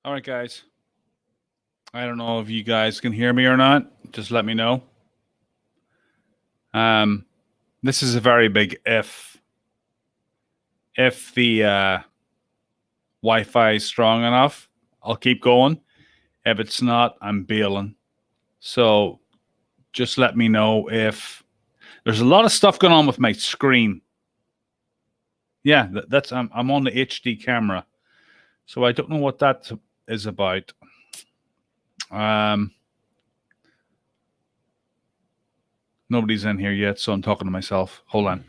All right, guys. I don't know if you guys can hear me or not. Just let me know. This is a very big if. If the Wi-Fi is strong enough, I'll keep going. If it's not, I'm bailing. So just let me know if there's a lot of stuff going on with my screen. Yeah, that's I'm on the HD camera, so I don't know what that is about. Nobody's in here yet, so I'm talking to myself. Hold on.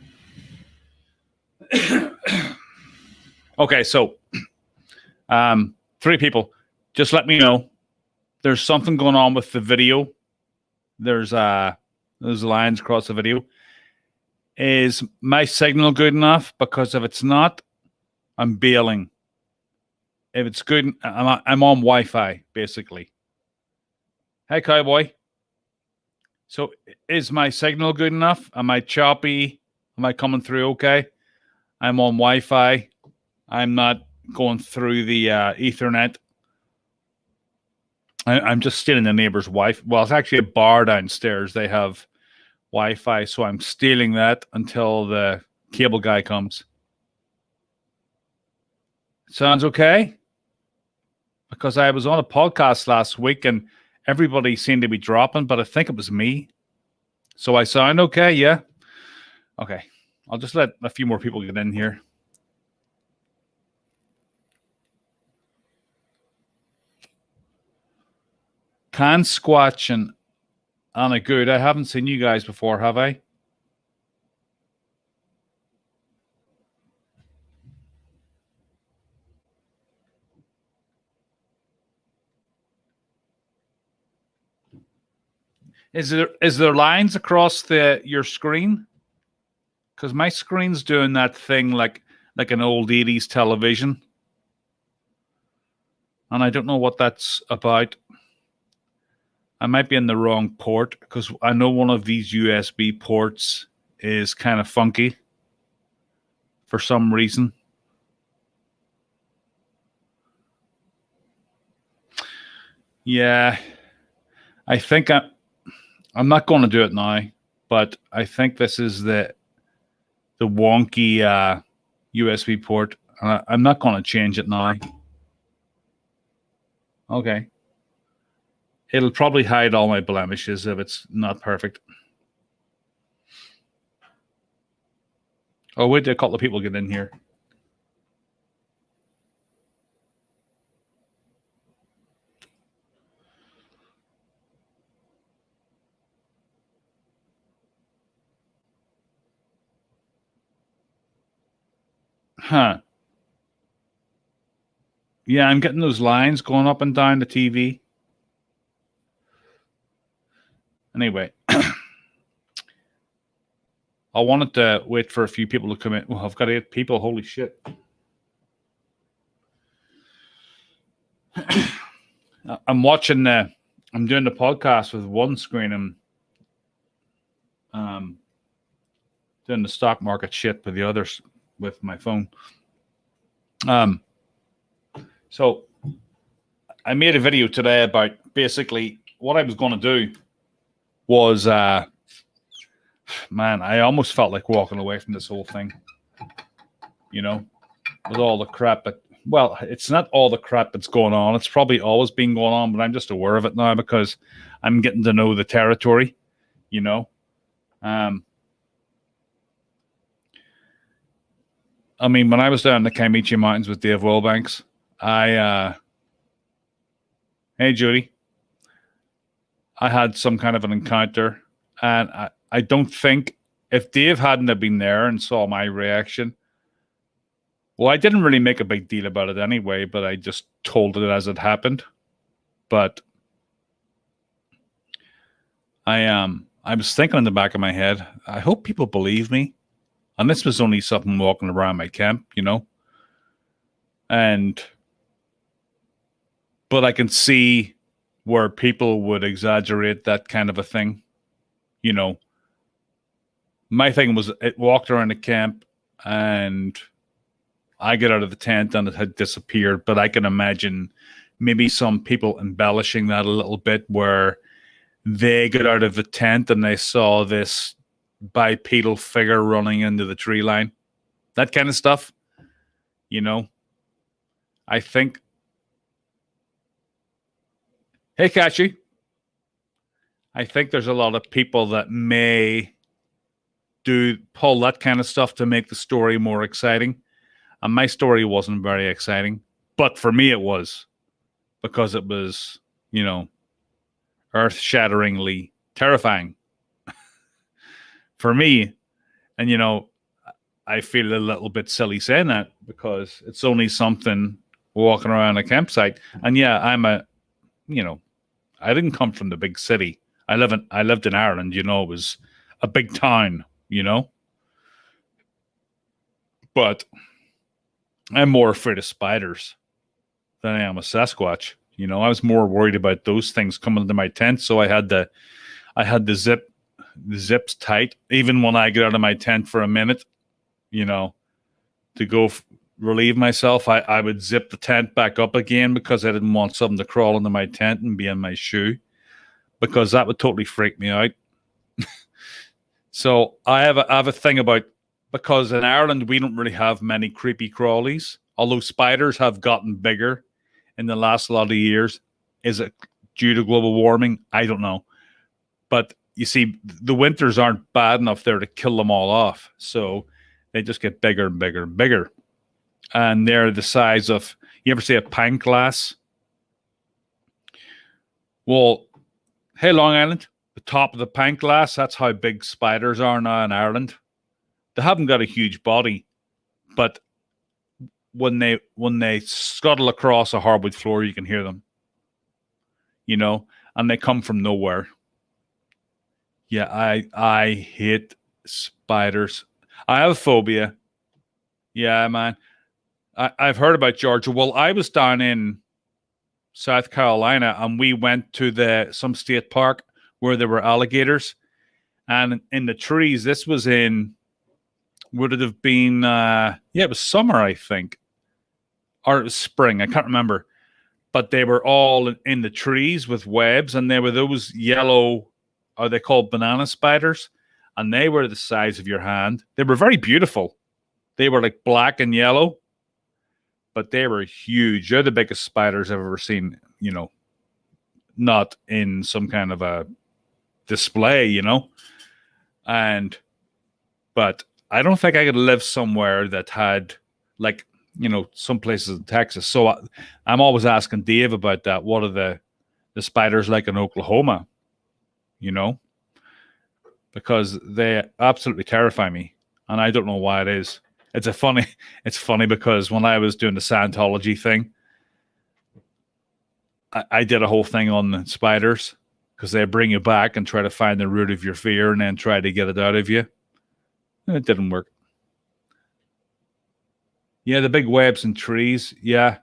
Okay, so 3 people. Just let me know. There's something going on with the video. There's lines across the video. Is my signal good enough? Because if it's not, I'm bailing. If it's good, I'm on Wi-Fi, basically. Hey, Cowboy. So is my signal good enough? Am I choppy? Am I coming through okay? I'm on Wi-Fi. I'm not going through the Ethernet. I'm just stealing the neighbor's Wi-Fi. Well, it's actually a bar downstairs. They have Wi-Fi, so I'm stealing that until the cable guy comes. Sounds okay? Because I was on a podcast last week and everybody seemed to be dropping, but I think it was me. So I sound okay? Yeah? Okay. I'll just let a few more people get in here. Can Squatch and Anna Good. I haven't seen you guys before, have I? Is there lines across your screen? Because my screen's doing that thing like an old 80s television. And I don't know what that's about. I might be in the wrong port because I know one of these USB ports is kind of funky for some reason. Yeah, I think I'm not going to do it now, but I think this is the wonky USB port. I'm not going to change it now. Okay. It'll probably hide all my blemishes if it's not perfect. Oh, wait till a couple of people get in here. Huh. Yeah, I'm getting those lines going up and down the TV. Anyway, I wanted to wait for a few people to come in. Well, I've got 8 people. Holy shit. I'm watching I'm doing the podcast with one screen and doing the stock market shit with the others with my phone. So I made a video today about basically what I was going to do was, man, I almost felt like walking away from this whole thing, you know, with all the crap. But, well, it's not all the crap that's going on. It's probably always been going on, but I'm just aware of it now because I'm getting to know the territory, you know. I mean, when I was down in the Kaimichi Mountains with Dave Wilbanks, hey, Judy, I had some kind of an encounter, and I don't think if Dave hadn't have been there and saw my reaction, well, I didn't really make a big deal about it anyway, but I just told it as it happened. But I was thinking in the back of my head, I hope people believe me. And this was only something walking around my camp, you know. But I can see where people would exaggerate that kind of a thing, you know. My thing was it walked around the camp and I get out of the tent and it had disappeared. But I can imagine maybe some people embellishing that a little bit, where they got out of the tent and they saw this bipedal figure running into the tree line. That kind of stuff, you know. I think. Hey, Kachi. I think there's a lot of people that may pull that kind of stuff to make the story more exciting. And my story wasn't very exciting, but for me it was, because it was, earth-shatteringly terrifying for me. And, I feel a little bit silly saying that, because it's only something walking around a campsite. And yeah, I didn't come from the big city. I lived in Ireland, it was a big town, but I'm more afraid of spiders than I am a Sasquatch. I was more worried about those things coming into my tent. So I had the zips tight, even when I get out of my tent for a minute, to go relieve myself. I would zip the tent back up again, because I didn't want something to crawl into my tent and be in my shoe, because that would totally freak me out. So I have a thing about, because in Ireland we don't really have many creepy crawlies, although spiders have gotten bigger in the last lot of years. Is it due to global warming? I don't know. But you see, the winters aren't bad enough there to kill them all off. So they just get bigger and bigger and bigger. And they're the size of, you ever see a pint glass? Well, hey, Long Island, the top of the pint glass, that's how big spiders are now in Ireland. They haven't got a huge body, but when they scuttle across a hardwood floor, you can hear them, and they come from nowhere. Yeah, I hate spiders. I have a phobia. Yeah, man. I've heard about Georgia. Well, I was down in South Carolina, and we went to some state park where there were alligators, and in the trees. This was would it have been? It was summer, I think, or it was spring. I can't remember, but they were all in the trees with webs, and they were those yellow. Are they called banana spiders? And they were the size of your hand. They were very beautiful. They were like black and yellow, but they were huge. They're the biggest spiders I've ever seen, not in some kind of a display, but I don't think I could live somewhere that had, like, some places in Texas. So I'm always asking Dave about that. What are the spiders like in Oklahoma? Because they absolutely terrify me, and I don't know why it is. It's funny because when I was doing the Scientology thing, I did a whole thing on the spiders, because they bring you back and try to find the root of your fear and then try to get it out of you. And it didn't work. Yeah, the big webs and trees. Yeah.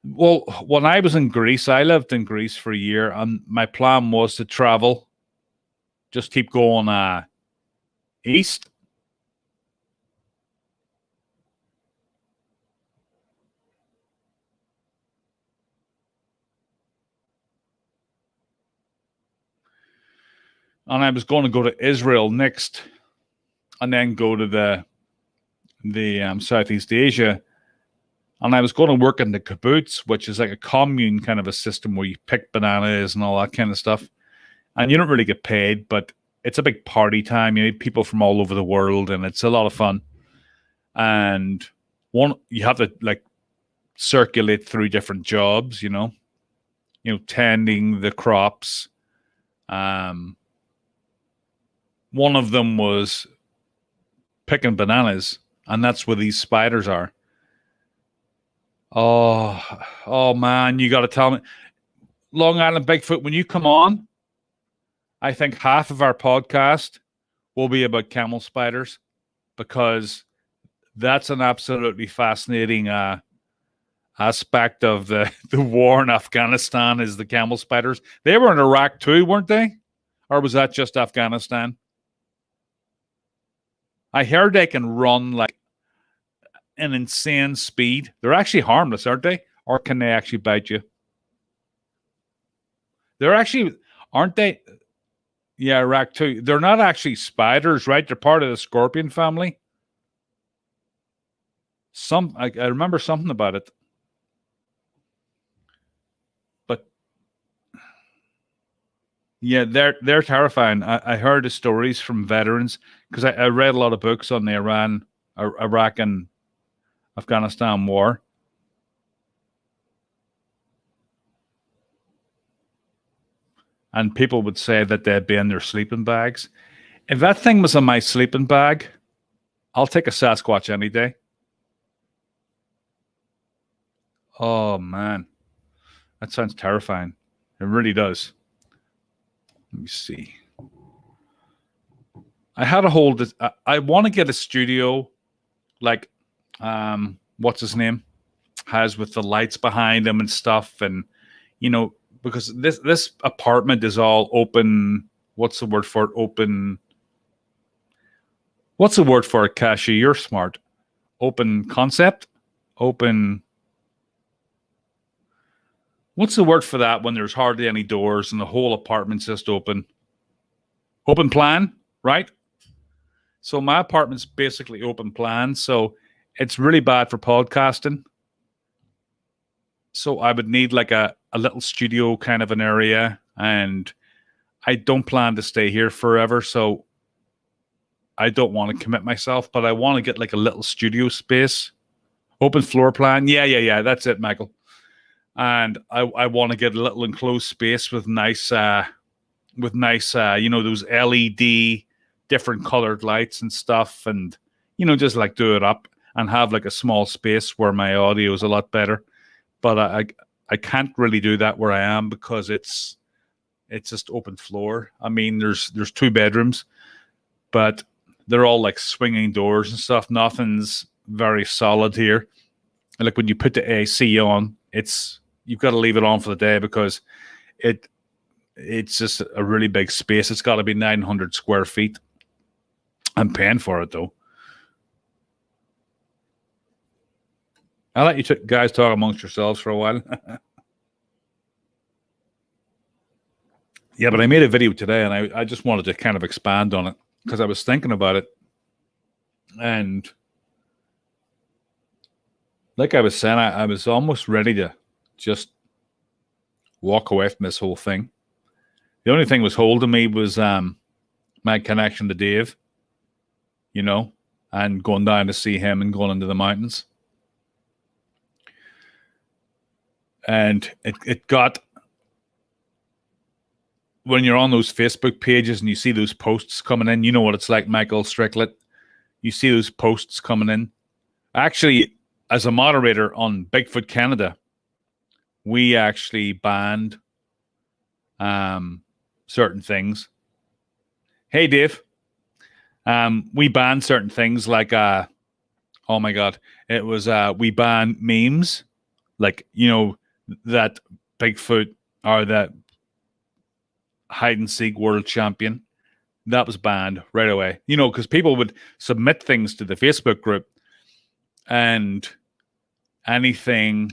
Well, when I was in Greece, I lived in Greece for a year, and my plan was to travel, just keep going east. And I was going to go to Israel next, and then go to the Southeast Asia. And I was going to work in the kibbutz, which is like a commune kind of a system where you pick bananas and all that kind of stuff. And you don't really get paid, but it's a big party time. You meet people from all over the world, and it's a lot of fun. And you have to like circulate through different jobs, tending the crops. One of them was picking bananas, and that's where these spiders are. Oh man, you got to tell me, Long Island Bigfoot, when you come on, I think half of our podcast will be about camel spiders, because that's an absolutely fascinating aspect of the war in Afghanistan, is the camel spiders. They were in Iraq too, weren't they? Or was that just Afghanistan? I heard they can run like an insane speed. They're actually harmless, aren't they? or can they actually bite you? They're actually, aren't they? Yeah, too. They're not actually spiders, right? They're part of the scorpion family. I remember something about it. But yeah, they're terrifying. I heard the stories from veterans because I read a lot of books on the Iraq and Afghanistan war. And people would say that they'd be in their sleeping bags. If that thing was in my sleeping bag, I'll take a Sasquatch any day. Oh, man. That sounds terrifying. It really does. Let me see. I had a hold. I want to get a studio like, what's his name? Has with the lights behind him and stuff. And, because this apartment is all open. What's the word for it? Open. What's the word for it, Kashi? You're smart. Open concept? Open. What's the word for that when there's hardly any doors and the whole apartment's just open? Open plan, right? So my apartment's basically open plan. So it's really bad for podcasting. So I would need like a little studio kind of an area. And I don't plan to stay here forever. So I don't want to commit myself, but I want to get like a little studio space. Open floor plan. Yeah. That's it, Michael. And I want to get a little enclosed space with nice, those LED different colored lights and stuff, and just like do it up and have like a small space where my audio is a lot better. But I can't really do that where I am because it's just open floor. I mean, there's 2 bedrooms, but they're all like swinging doors and stuff. Nothing's very solid here. Like when you put the AC on, you've got to leave it on for the day because it's just a really big space. It's got to be 900 square feet. I'm paying for it though. I'll let you guys talk amongst yourselves for a while. Yeah, but I made a video today and I just wanted to kind of expand on it because I was thinking about it. And like I was saying, I was almost ready to just walk away from this whole thing. The only thing was holding me was my connection to Dave, and going down to see him and going into the mountains. And it got, when you're on those Facebook pages and you see those posts coming in, you know what it's like, Michael Stricklet. You see those posts coming in. Actually, as a moderator on Bigfoot Canada, we actually banned certain things. Hey, Dave. We banned certain things like, oh my God, it was, we banned memes, like, that Bigfoot or that hide and seek world champion. That was banned right away, because people would submit things to the Facebook group and anything,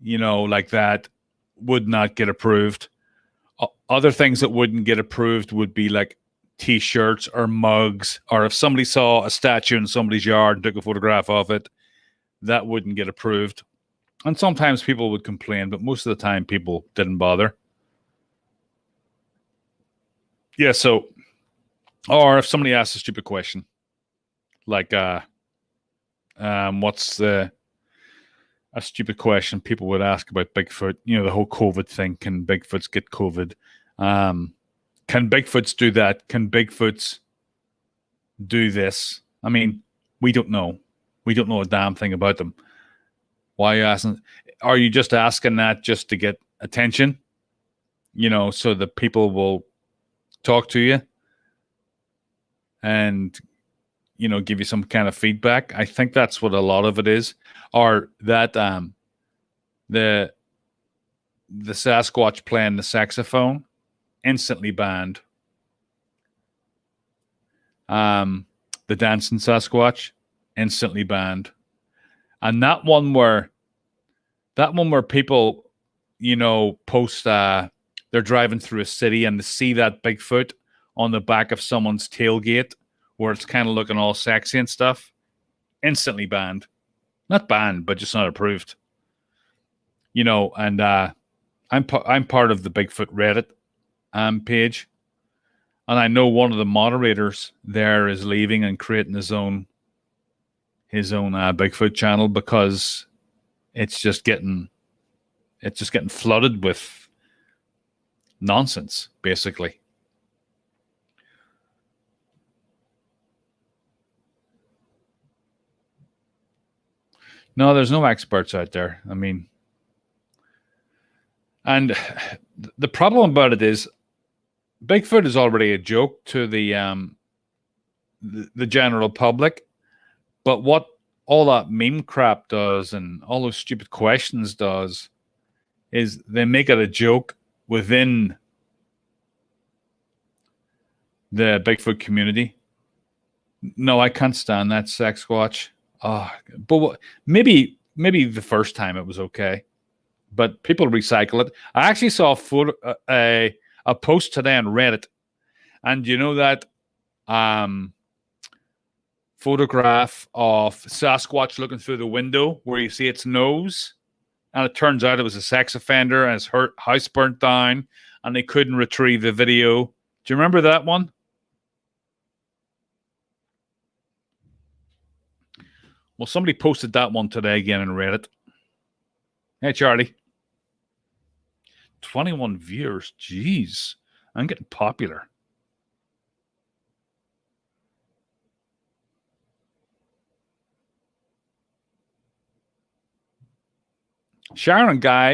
like that would not get approved. Other things that wouldn't get approved would be like T-shirts or mugs, or if somebody saw a statue in somebody's yard and took a photograph of it, that wouldn't get approved. And sometimes people would complain, but most of the time people didn't bother. Yeah, so, or if somebody asks a stupid question, like, what's a stupid question people would ask about Bigfoot, the whole COVID thing. Can Bigfoots get COVID? Can Bigfoots do that? Can Bigfoots do this? I mean, we don't know. We don't know a damn thing about them. Why are you asking? Are you just asking that just to get attention? So that people will talk to you and, give you some kind of feedback. I think that's what a lot of it is. Or that the Sasquatch playing the saxophone, instantly banned. The dancing Sasquatch, instantly banned. And that one where That one where people, post they're driving through a city and they see that Bigfoot on the back of someone's tailgate where it's kind of looking all sexy and stuff. Instantly banned. Not banned, but just not approved. And I'm part of the Bigfoot Reddit page. And I know one of the moderators there is leaving and creating his own Bigfoot channel because it's just getting flooded with nonsense, basically. No, there's no experts out there. I mean, and the problem about it is Bigfoot is already a joke to the general public, but what all that meme crap does and all those stupid questions does is they make it a joke within the Bigfoot community. No, I can't stand that Sasquatch. But maybe the first time it was okay, but people recycle it. I actually saw a post today on Reddit, and that photograph of Sasquatch looking through the window where you see its nose, and it turns out it was a sex offender and his house burnt down, and they couldn't retrieve the video. Do you remember that one? Well, somebody posted that one today again on Reddit. Hey, Charlie. 21 viewers. Jeez. I'm getting popular. Sharon Guy,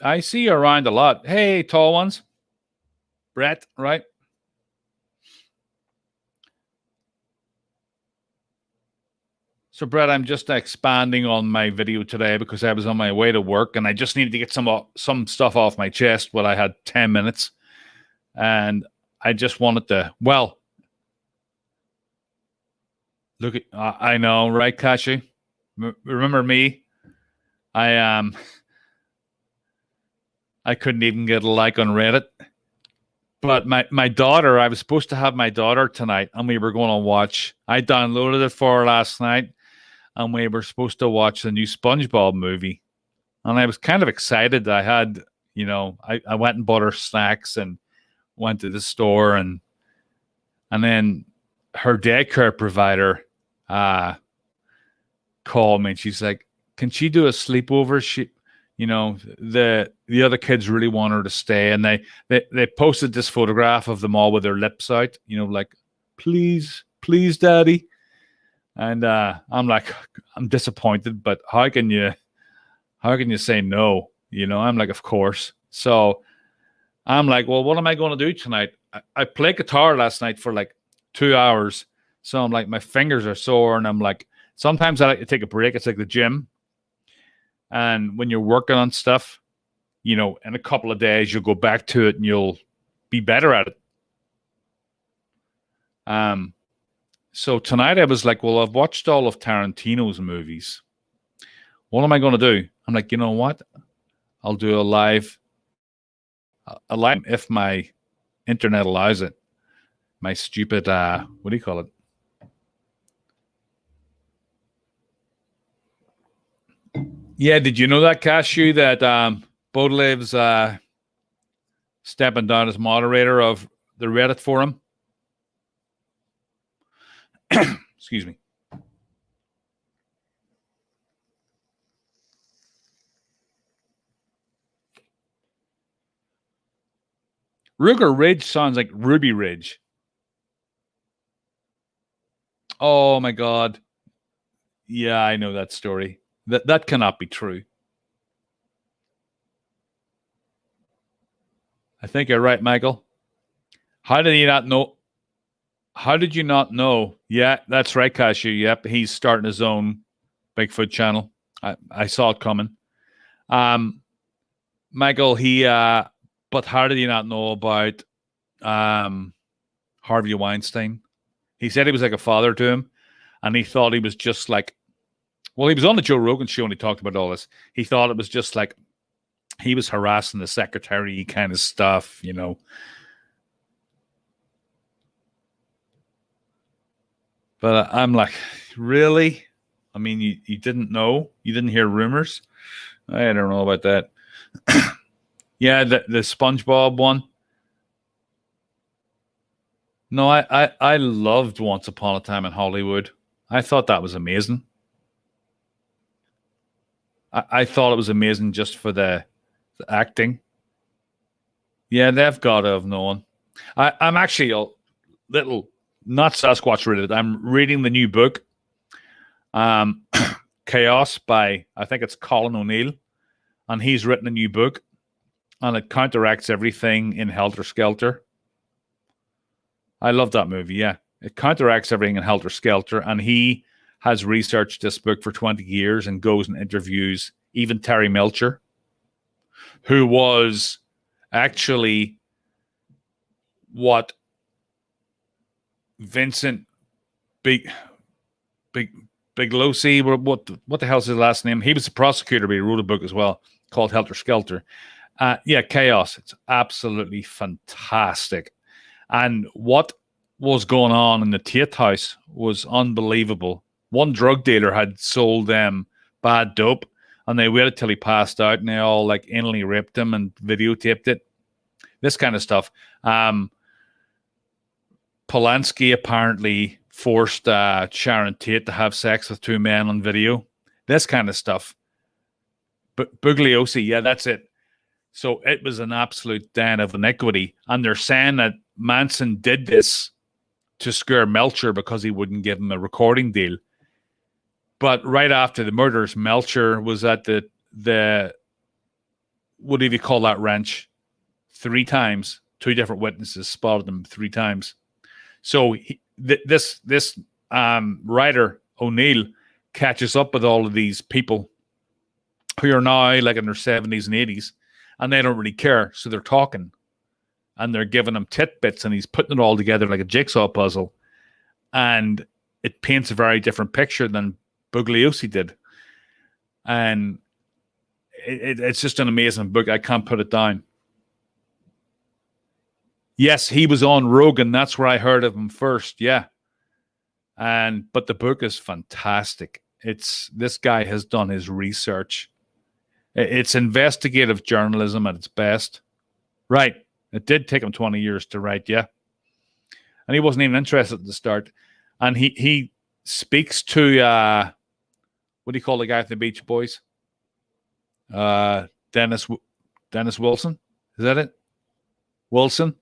I see you around a lot. Hey, tall ones. Brett, right? So, Brett, I'm just expanding on my video today because I was on my way to work and I just needed to get some stuff off my chest. Well, I had 10 minutes and I just wanted to, look at, I know, right, Kashi? Remember me? I couldn't even get a like on Reddit. But my daughter, I was supposed to have my daughter tonight and we were going to watch, I downloaded it for her last night. And we were supposed to watch the new SpongeBob movie. And I was kind of excited. I had, I went and bought her snacks and went to the store. And then her daycare provider called me and she's like, can she do a sleepover? The other kids really want her to stay. And they posted this photograph of them all with their lips out, like, please, daddy. And I'm like, I'm disappointed, but how can you say no? I'm like, of course. So I'm like, well, what am I going to do tonight? I played guitar last night for like 2 hours. So I'm like, my fingers are sore. And I'm like, sometimes I like to take a break. It's like the gym. And when you're working on stuff, in a couple of days, you'll go back to it and you'll be better at it. So tonight I was like, well, I've watched all of Tarantino's movies. What am I going to do? I'm like, you know what? I'll do a live if my internet allows it. My stupid, what do you call it? Yeah, did you know that, Cashew, that Baudelaive's stepping down as moderator of the Reddit forum? Excuse me. Ruger Ridge sounds like Ruby Ridge. Oh my God. Yeah, I know that story. That cannot be true. I think you're right, Michael. How did you not know? How did you not know? Yeah, that's right, Cashew. Yep, he's starting his own Bigfoot channel. I saw it coming. Michael, but how did he not know about Harvey Weinstein? He said he was like a father to him, and he thought he was just like Well, he was on the Joe Rogan show and he talked about all this. He thought it was just like he was harassing the secretary kind of stuff, you know. But I'm like, really? I mean, you didn't know? You didn't hear rumors? I don't know about that. Yeah, the SpongeBob one. No, I loved Once Upon a Time in Hollywood. I thought that was amazing. I thought it was amazing just for the acting. Yeah, they've got to have known. I'm actually a little not Sasquatch related. I'm reading the new book, Chaos by I think it's Colin O'Neill, and he's written a new book, and it counteracts everything in Helter Skelter. I love that movie. Yeah, it counteracts everything in Helter Skelter, and he has researched this book for 20 years and goes and interviews even Terry Melcher, who was actually what Vincent Biglosi, what the hell's his last name? He was a prosecutor, but he wrote a book as well called Helter Skelter. Yeah, Chaos. It's absolutely fantastic. And what was going on in the Tate House was unbelievable. One drug dealer had sold them bad dope, and they waited till he passed out, and they all like anally raped him and videotaped it. This kind of stuff. Polanski apparently forced Sharon Tate to have sex with two men on video. This kind of stuff. But Bugliosi, yeah, that's it. So it was an absolute den of iniquity. And they're saying that Manson did this to scare Melcher because he wouldn't give him a recording deal. But right after the murders, Melcher was at the what do you call that ranch? 3 times. 2 different witnesses spotted him 3 times. So this writer, O'Neill, catches up with all of these people who are now like in their 70s and 80s, and they don't really care. So they're talking, and they're giving him tidbits, and he's putting it all together like a jigsaw puzzle. And it paints a very different picture than Bugliosi did. And it's just an amazing book. I can't put it down. Yes, he was on Rogan. That's where I heard of him first. Yeah. But the book is fantastic. This guy has done his research. It's investigative journalism at its best. Right. It did take him 20 years to write, yeah. And he wasn't even interested at the start. And he speaks to what do you call the guy at the Beach Boys? Dennis Wilson. Is that it? Wilson?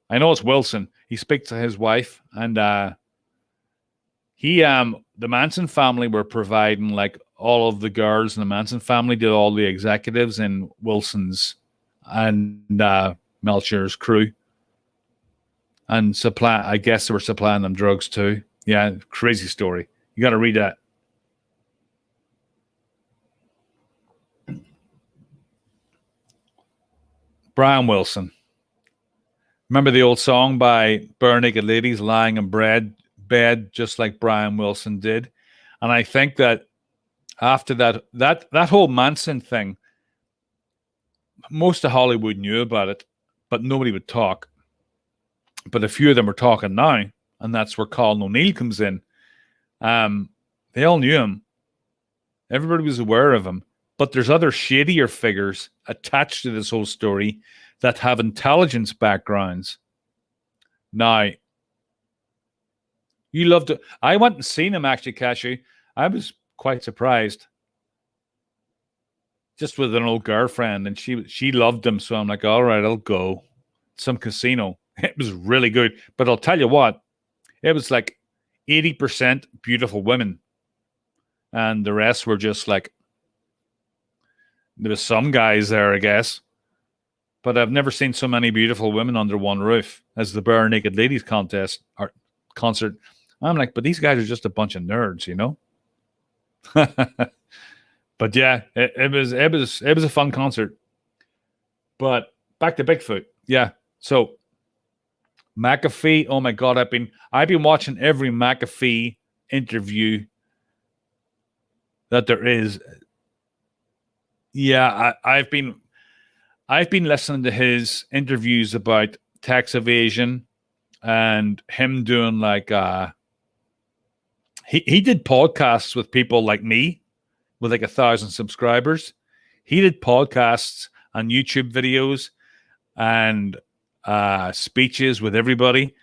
I know it's Wilson. He speaks to his wife, and the Manson family were providing like all of the girls in the Manson family did all the executives in Wilson's and Melcher's crew, and I guess they were supplying them drugs too. Yeah, crazy story. You got to read that. Brian Wilson. Remember the old song by Bare Naked Ladies, lying in bed just like Brian Wilson did? And I think that after that whole Manson thing, most of Hollywood knew about it, but nobody would talk. But a few of them are talking now, and that's where Colin O'Neill comes in. They all knew him. Everybody was aware of him. But there's other shadier figures attached to this whole story that have intelligence backgrounds. Now, you loved it. I went and seen him actually, Cashew. I was quite surprised. Just with an old girlfriend, and she loved him. So I'm like, all right, I'll go. Some casino. It was really good. But I'll tell you what, it was like 80% beautiful women. And the rest were just like, there was some guys there, I guess. But I've never seen so many beautiful women under one roof as the Bare Naked Ladies contest or concert. I'm like, but these guys are just a bunch of nerds, you know? But yeah, it was a fun concert. But back to Bigfoot. Yeah. So McAfee, oh my God, I've been watching every McAfee interview that there is. Yeah, I've been listening to his interviews about tax evasion and him doing like he did podcasts with people like me with like 1,000 subscribers. He did podcasts and YouTube videos and speeches with everybody.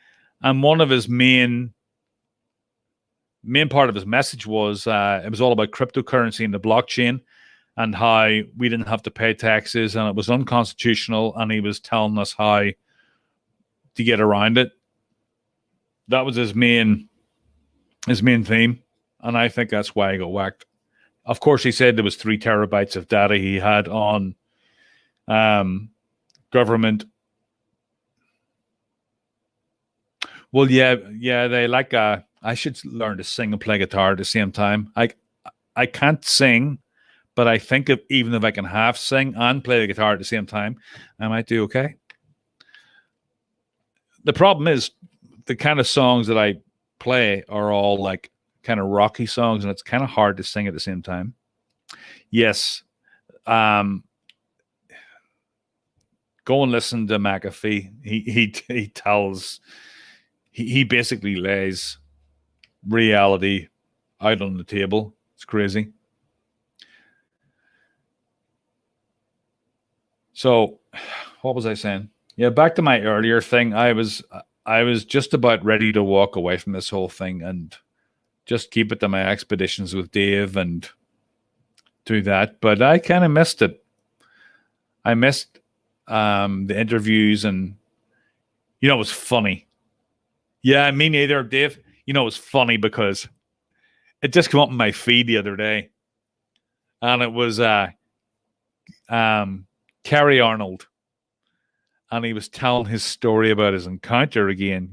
And one of his main part of his message was it was all about cryptocurrency and the blockchain and how we didn't have to pay taxes and it was unconstitutional. And he was telling us how to get around it. That was his main theme. And I think that's why he got whacked. Of course, he said there was 3 terabytes of data he had on government. Well, yeah, they like I should learn to sing and play guitar at the same time. I can't sing, but I think even if I can half sing and play the guitar at the same time, I might do okay. The problem is the kind of songs that I play are all like kind of rocky songs, and it's kind of hard to sing at the same time. Yes. Go and listen to McAfee. He tells he basically lays reality out on the table. It's crazy. So what was I saying? Yeah, back to my earlier thing. I was just about ready to walk away from this whole thing and just keep it to my expeditions with Dave and do that. But I kind of missed it. I missed the interviews, and it was funny. Yeah, me neither, Dave. It was funny because it just came up in my feed the other day, and it was Cary Arnold, and he was telling his story about his encounter again.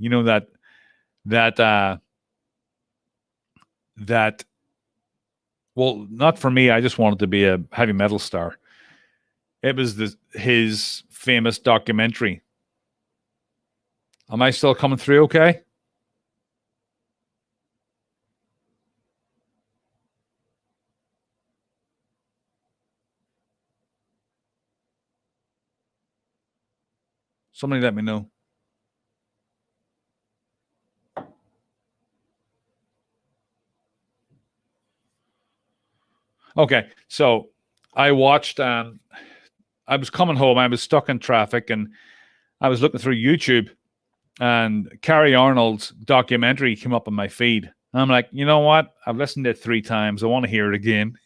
That well, not for me. I just wanted to be a heavy metal star. It was his famous documentary. Am I still coming through okay? Somebody let me know. Okay, so I watched. I was coming home. I was stuck in traffic, and I was looking through YouTube, and Cary Arnold's documentary came up on my feed. And I'm like, you know what? I've listened to it 3 times. I want to hear it again.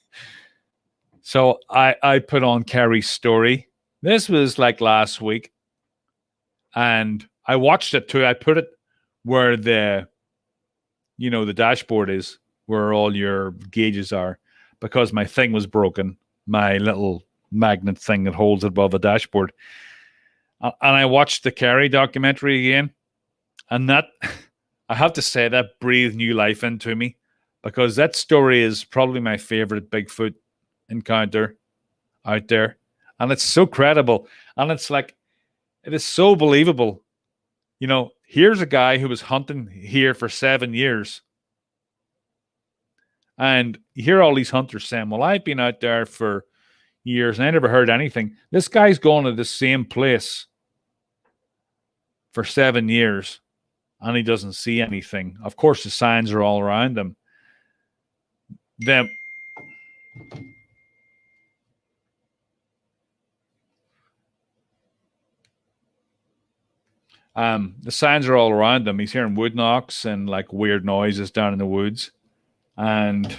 So I put on Cary's story. This was like last week, and I watched it too. I put it where the dashboard is, where all your gauges are, because my thing was broken. My little magnet thing that holds it above the dashboard. And I watched the Cary documentary again, and that, I have to say, that breathed new life into me, because that story is probably my favorite Bigfoot encounter out there. And it's so credible. And it's like, it is so believable. Here's a guy who was hunting here for 7 years. And you hear all these hunters saying, well, I've been out there for years and I never heard anything. This guy's going to the same place for 7 years and he doesn't see anything. Of course, the signs are all around him. The signs are all around him. He's hearing wood knocks and like weird noises down in the woods. And,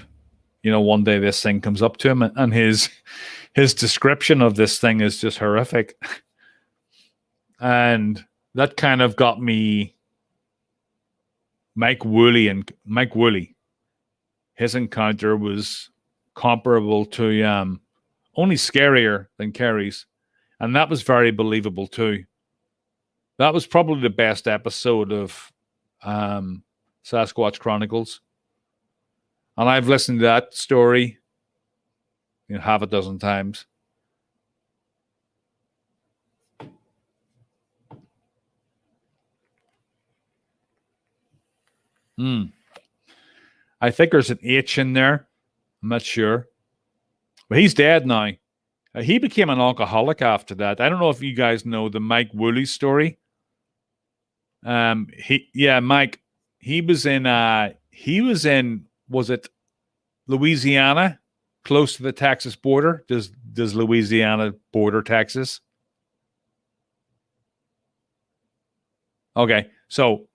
one day this thing comes up to him, and his description of this thing is just horrific. And that kind of got me Mike Woolley. His encounter was comparable to only scarier than Cary's. And that was very believable too. That was probably the best episode of Sasquatch Chronicles. And I've listened to that story half a dozen times. I think there's an H in there. I'm not sure. But he's dead now. He became an alcoholic after that. I don't know if you guys know the Mike Woolley story. Mike, he was in, was it Louisiana, close to the Texas border? Does Louisiana border Texas? Okay, so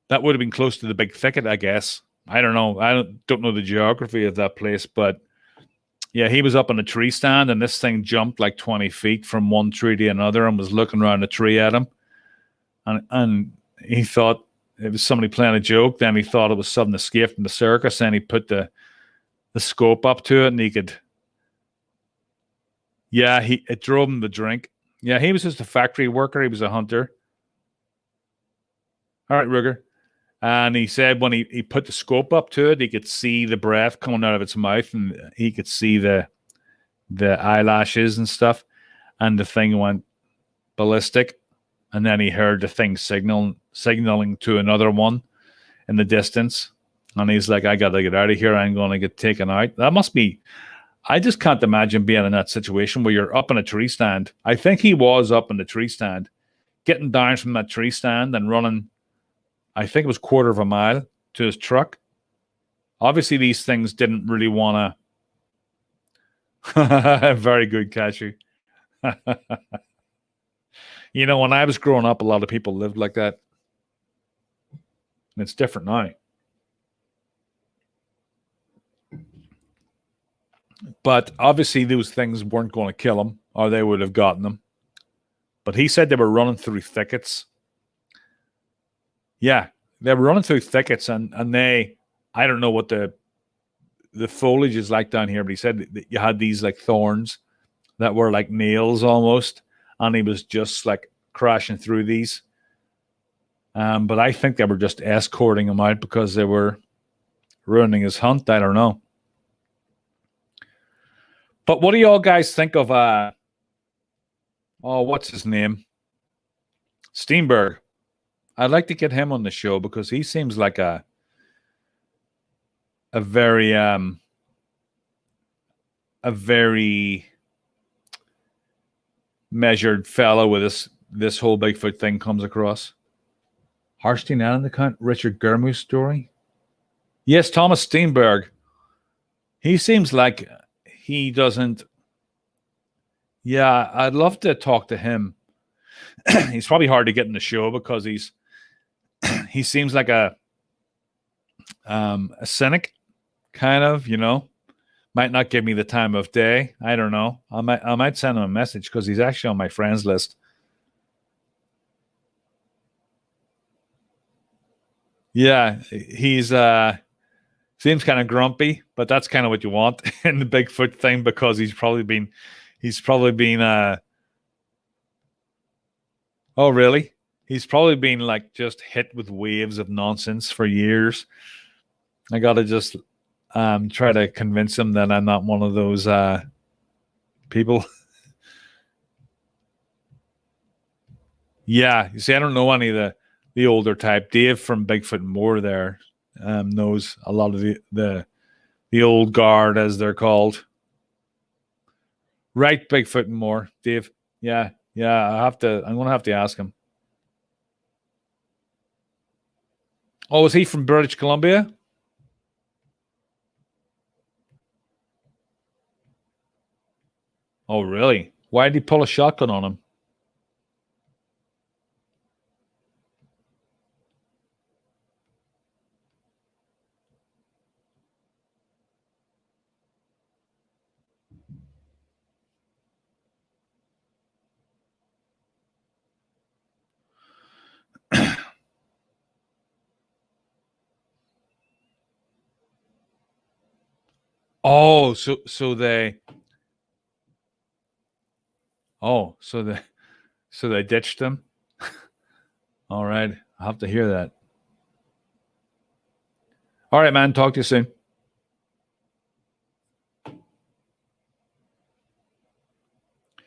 that would have been close to the big thicket, I guess. I don't know. I don't know the geography of that place, but yeah, he was up on a tree stand, and this thing jumped like 20 feet from one tree to another and was looking around the tree at him. And he thought it was somebody playing a joke. Then he thought it was something escaped from the circus, and he put the scope up to it, and he could. Yeah, it drove him to drink. Yeah, he was just a factory worker. He was a hunter. All right, Ruger. And he said when he put the scope up to it, he could see the breath coming out of its mouth, and he could see the eyelashes and stuff. And the thing went ballistic. And then he heard the thing signaling to another one in the distance. And he's like, I got to get out of here. I'm going to get taken out. That must be, I just can't imagine being in that situation where you're up in a tree stand. I think he was up in the tree stand, getting down from that tree stand and running, I think it was 1/4 of a mile to his truck. Obviously, these things didn't really want to. Very good, Cashew. You know, when I was growing up, a lot of people lived like that. And it's different now. But obviously, those things weren't going to kill him, or they would have gotten him. But he said they were running through thickets. Yeah, they were running through thickets, and they, I don't know what the foliage is like down here, but he said that you had these like thorns that were like nails almost, and he was just like crashing through these. But I think they were just escorting him out because they were ruining his hunt. I don't know. But what do y'all guys think of what's his name? Steenberg. I'd like to get him on the show because he seems like a very measured fellow with this whole Bigfoot thing comes across. Harstein Island account, Richard Germu's story. Yes, Thomas Steenberg. He seems like he doesn't. Yeah, I'd love to talk to him. He's probably hard to get in the show because he seems like a cynic, kind of, you know. Might not give me the time of day. I don't know. I might send him a message because he's actually on my friends list. Yeah, he's seems kind of grumpy, but that's kind of what you want in the Bigfoot thing because he's probably been oh really? He's probably been like just hit with waves of nonsense for years. I gotta just try to convince him that I'm not one of those people. Yeah, you see, I don't know any of the older type. Dave from Bigfoot and More there knows a lot of the old guard, as they're called. Right, Bigfoot and More, Dave. Yeah, I'm gonna have to ask him. Oh, is he from British Columbia? Oh, really? Why did he pull a shotgun on him? Oh, so they ditched him. All right, I'll have to hear that. All right, man. Talk to you soon.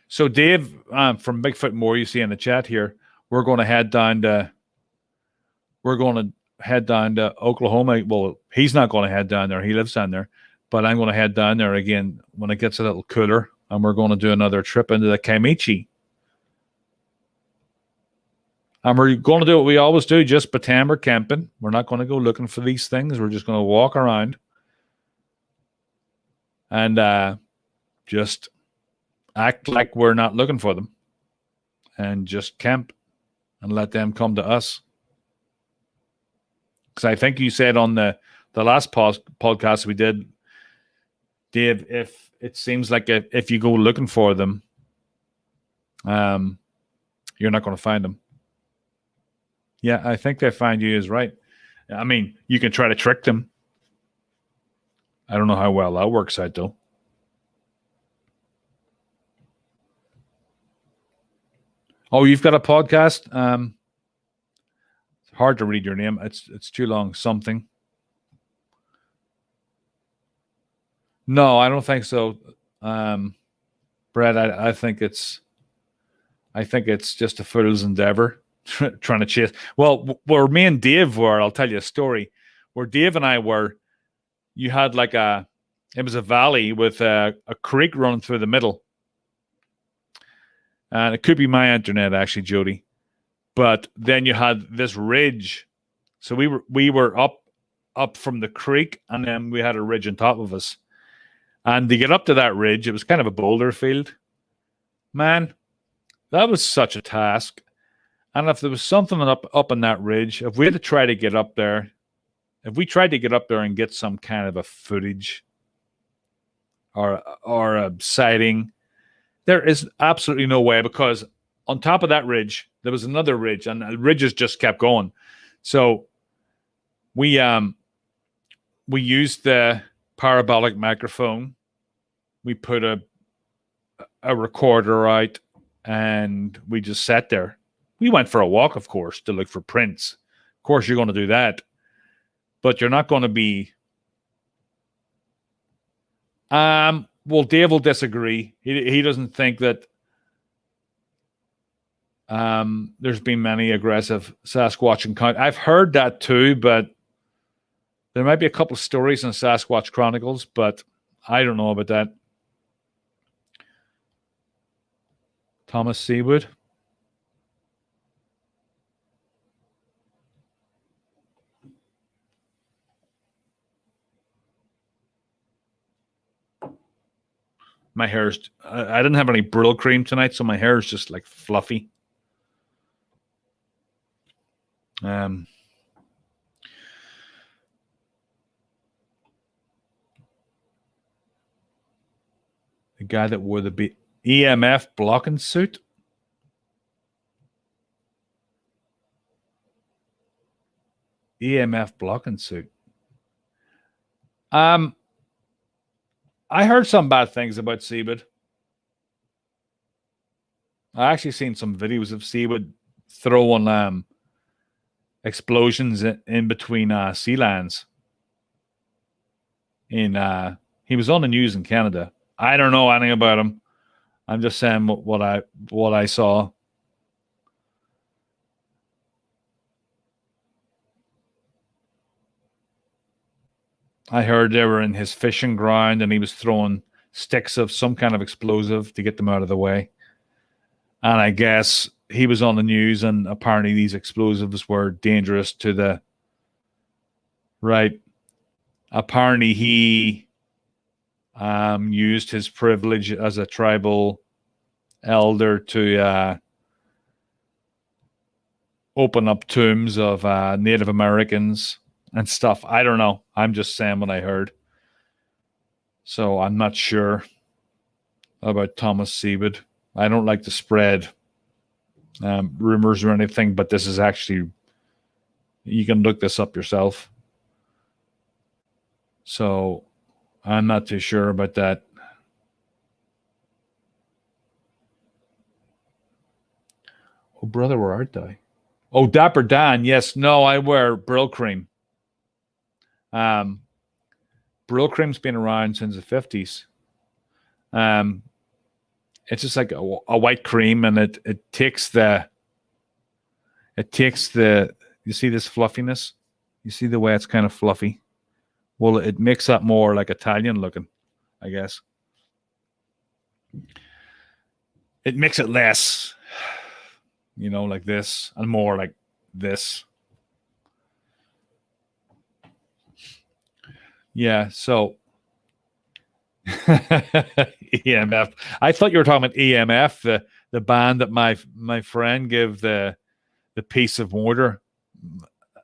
So Dave from Bigfoot More, you see in the chat here, we're going to head down to Oklahoma. Well, he's not going to head down there. He lives down there. But I'm going to head down there again when it gets a little cooler, and we're going to do another trip into the Kaimichi. And we're going to do what we always do, just pretend we're camping. We're not going to go looking for these things. We're just going to walk around and just act like we're not looking for them and just camp and let them come to us. Because I think you said on the last podcast we did, Dave, if it seems like if you go looking for them, you're not going to find them. Yeah, I think they find you is right. I mean, you can try to trick them. I don't know how well that works out, though. Oh, you've got a podcast? It's hard to read your name. It's too long. Something. No, I don't think so. Brett, I think it's just a fool's endeavor. Trying to chase. Well, where me and Dave were, I'll tell you a story. Where Dave and I were, you had like it was a valley with a creek running through the middle. And it could be my internet, actually, Jody. But then you had this ridge. So we were up from the creek, and then we had a ridge on top of us. And to get up to that ridge, it was kind of a boulder field. Man, that was such a task. And if there was something up on that ridge, if we had to try to get up there, if we tried to get up there and get some kind of a footage or a sighting, there is absolutely no way, because on top of that ridge, there was another ridge, and the ridges just kept going. So we used the parabolic microphone. We put a recorder out, and we just sat there. We went for a walk, of course, to look for prints. Of course, you're going to do that. But you're not going to be... Well, Dave will disagree. He doesn't think that there's been many aggressive Sasquatch encounters. I've heard that too, but there might be a couple of stories in Sasquatch Chronicles, but I don't know about that. Thomas Seawood. My hair's... I didn't have any Brill cream tonight, so my hair is just like fluffy. The guy that wore the EMF blocking suit. EMF blocking suit. I heard some bad things about Seawood. I actually seen some videos of Seawood throwing explosions in between sea lions. He was on the news in Canada. I don't know anything about him. I'm just saying what I saw. I heard they were in his fishing ground and he was throwing sticks of some kind of explosive to get them out of the way. And I guess he was on the news, and apparently these explosives were dangerous to the... Right. Apparently he used his privilege as a tribal elder to open up tombs of Native Americans and stuff. I don't know. I'm just saying what I heard. So I'm not sure about Thomas Seawood. I don't like to spread rumors or anything, but this is actually... You can look this up yourself. So I'm not too sure about that. Oh, brother, where art thou? Oh, Dapper Dan. Yes. No, I wear Brill cream. Brill cream's been around since the 50s. It's just like a white cream, and it takes the... You see this fluffiness? You see the way it's kind of fluffy? Well, it makes that more like Italian looking, I guess. It makes it less, like this, and more like this. Yeah, so EMF. I thought you were talking about EMF, the band that my friend gave the piece of mortar.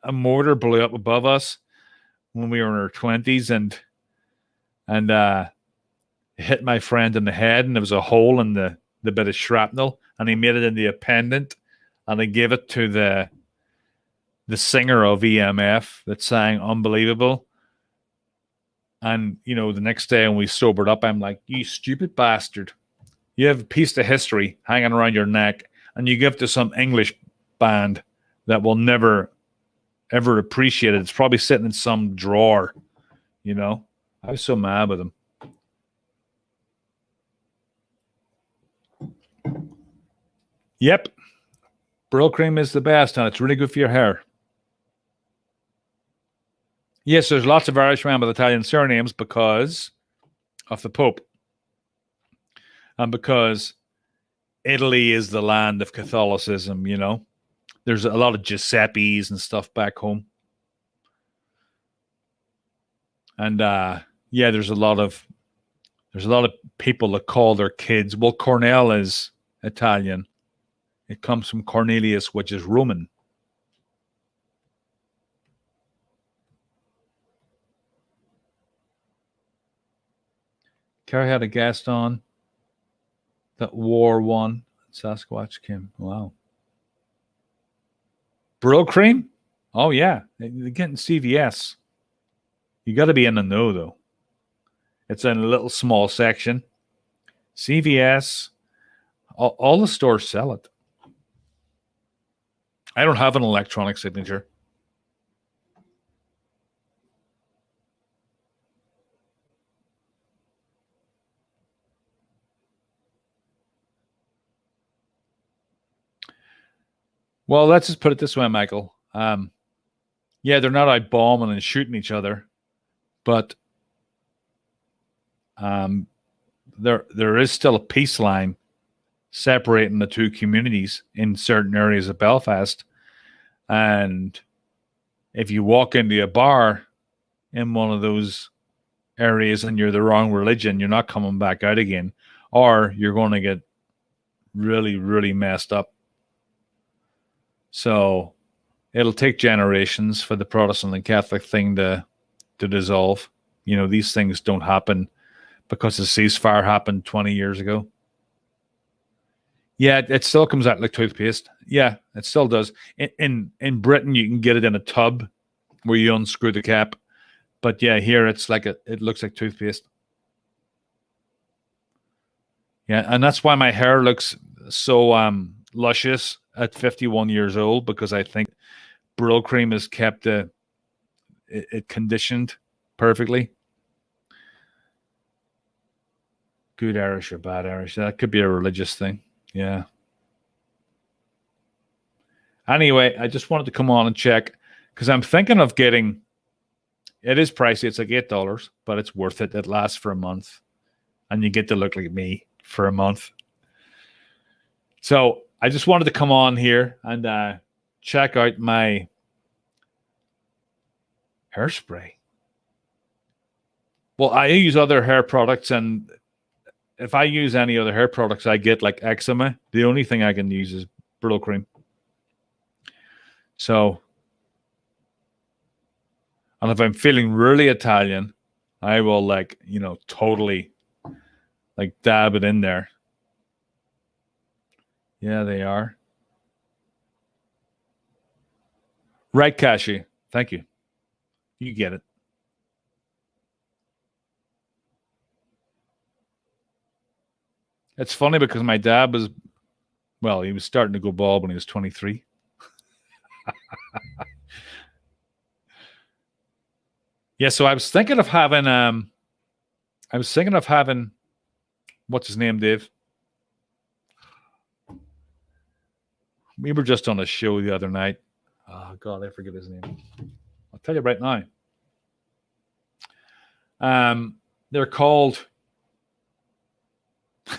A mortar blew up above us when we were in our 20s, and hit my friend in the head, and there was a hole in the bit of shrapnel, and he made it into a pendant, and he gave it to the singer of EMF that sang Unbelievable. And the next day when we sobered up, I'm like, you stupid bastard, you have a piece of history hanging around your neck, and you give to some English band that will never ever appreciate it. It's probably sitting in some drawer. I was so mad with him. Yep. Brill cream is the best, and it's really good for your hair. Yes, there's lots of Irishmen with Italian surnames because of the Pope. And because Italy is the land of Catholicism, There's a lot of Giuseppes and stuff back home. And there's a lot of people that call their kids. Well, Cornell is Italian. It comes from Cornelius, which is Roman. Carrie had a guest on that wore one. Sasquatch came. Wow. Brill cream? Oh, yeah. They're getting CVS. You got to be in the know, though. It's in a little small section. CVS, all the stores sell it. I don't have an electronic signature. Well, let's just put it this way, Michael. Yeah, they're not out bombing and shooting each other, but there is still a peace line separating the two communities in certain areas of Belfast. And if you walk into a bar in one of those areas and you're the wrong religion, you're not coming back out again, or you're going to get really, really messed up. So it'll take generations for the Protestant and Catholic thing to dissolve. These things don't happen because the ceasefire happened 20 years ago. Yeah, it still comes out like toothpaste. Yeah, it still does. In Britain, you can get it in a tub where you unscrew the cap. But yeah, here it's like it looks like toothpaste. Yeah, and that's why my hair looks so luscious at 51 years old, because I think Brill cream has kept it conditioned perfectly. Good Irish or bad Irish? That could be a religious thing. Yeah. Anyway, I just wanted to come on and check because I'm thinking of getting. It is pricey. It's like $8, but it's worth it. It lasts for a month, and you get to look like me for a month. So I just wanted to come on here and check out my hairspray. Well, I use other hair products, and if I use any other hair products, I get like eczema. The only thing I can use is Brill cream. So, and if I'm feeling really Italian, I will totally dab it in there. Yeah, they are. Right, Kashi. Thank you. You get it. It's funny because my dad was, he was starting to go bald when he was 23. Yeah, so I was thinking of having what's his name, Dave? We were just on a show the other night. Oh God, I forget his name. I'll tell you right now. They're called